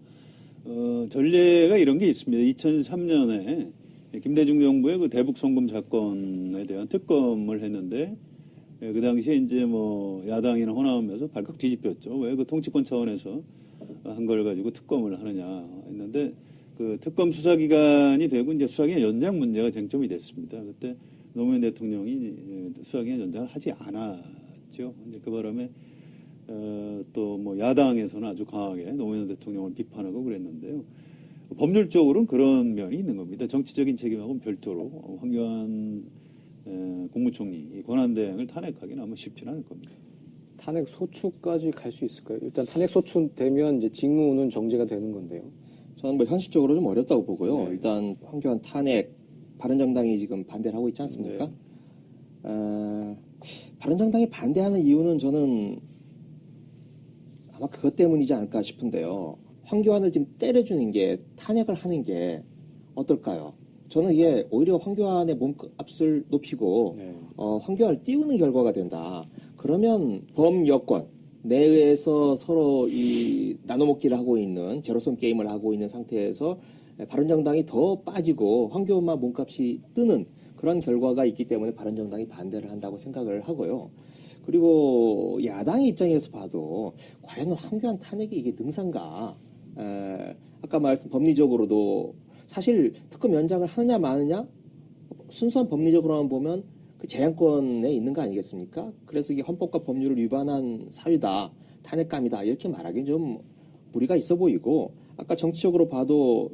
전례가 이런 게 있습니다. 2003년에 김대중 정부의 그 대북 송금 사건에 대한 특검을 했는데, 그 당시에 이제 뭐 야당이나 호남에서 발칵 뒤집혔죠. 왜 그 통치권 차원에서 한 걸 가지고 특검을 하느냐 했는데, 그 특검 수사 기간이 되고 이제 수사 기간 연장 문제가 쟁점이 됐습니다. 그때 노무현 대통령이 수사 기간 연장을 하지 않았죠. 이제 그 바람에 또 뭐 야당에서는 아주 강하게 노무현 대통령을 비판하고 그랬는데요. 법률적으로는 그런 면이 있는 겁니다. 정치적인 책임하고는 별도로 황교안 국무총리 이 권한대행을 탄핵하기는 아마 쉽지는 않을 겁니다. 탄핵 소추까지 갈 수 있을까요? 일단 탄핵 소추 되면 이제 직무는 정지가 되는 건데요. 저는 뭐 현실적으로 좀 어렵다고 보고요. 네. 일단 황교안 탄핵 바른정당이 지금 반대를 하고 있지 않습니까? 바른정당이 반대하는 이유는 저는 아마 그것 때문이지 않을까 싶은데요. 황교안을 지금 때려주는 게 탄핵을 하는 게 어떨까요? 저는 이게 오히려 황교안의 몸값을 높이고 네. 황교안을 띄우는 결과가 된다. 그러면 범여권 내에서 서로 이 나눠먹기를 하고 있는 제로섬 게임을 하고 있는 상태에서 바른정당이 더 빠지고 황교안만 몸값이 뜨는 그런 결과가 있기 때문에 바른정당이 반대를 한다고 생각을 하고요. 그리고 야당의 입장에서 봐도 과연 황교안 탄핵이 이게 능사인가? 아까 말씀 법리적으로도 사실 특검 연장을 하느냐 마느냐 순수한 법리적으로만 보면 그 재량권에 있는 거 아니겠습니까? 그래서 이게 헌법과 법률을 위반한 사유다, 탄핵감이다 이렇게 말하기는 좀 무리가 있어 보이고 아까 정치적으로 봐도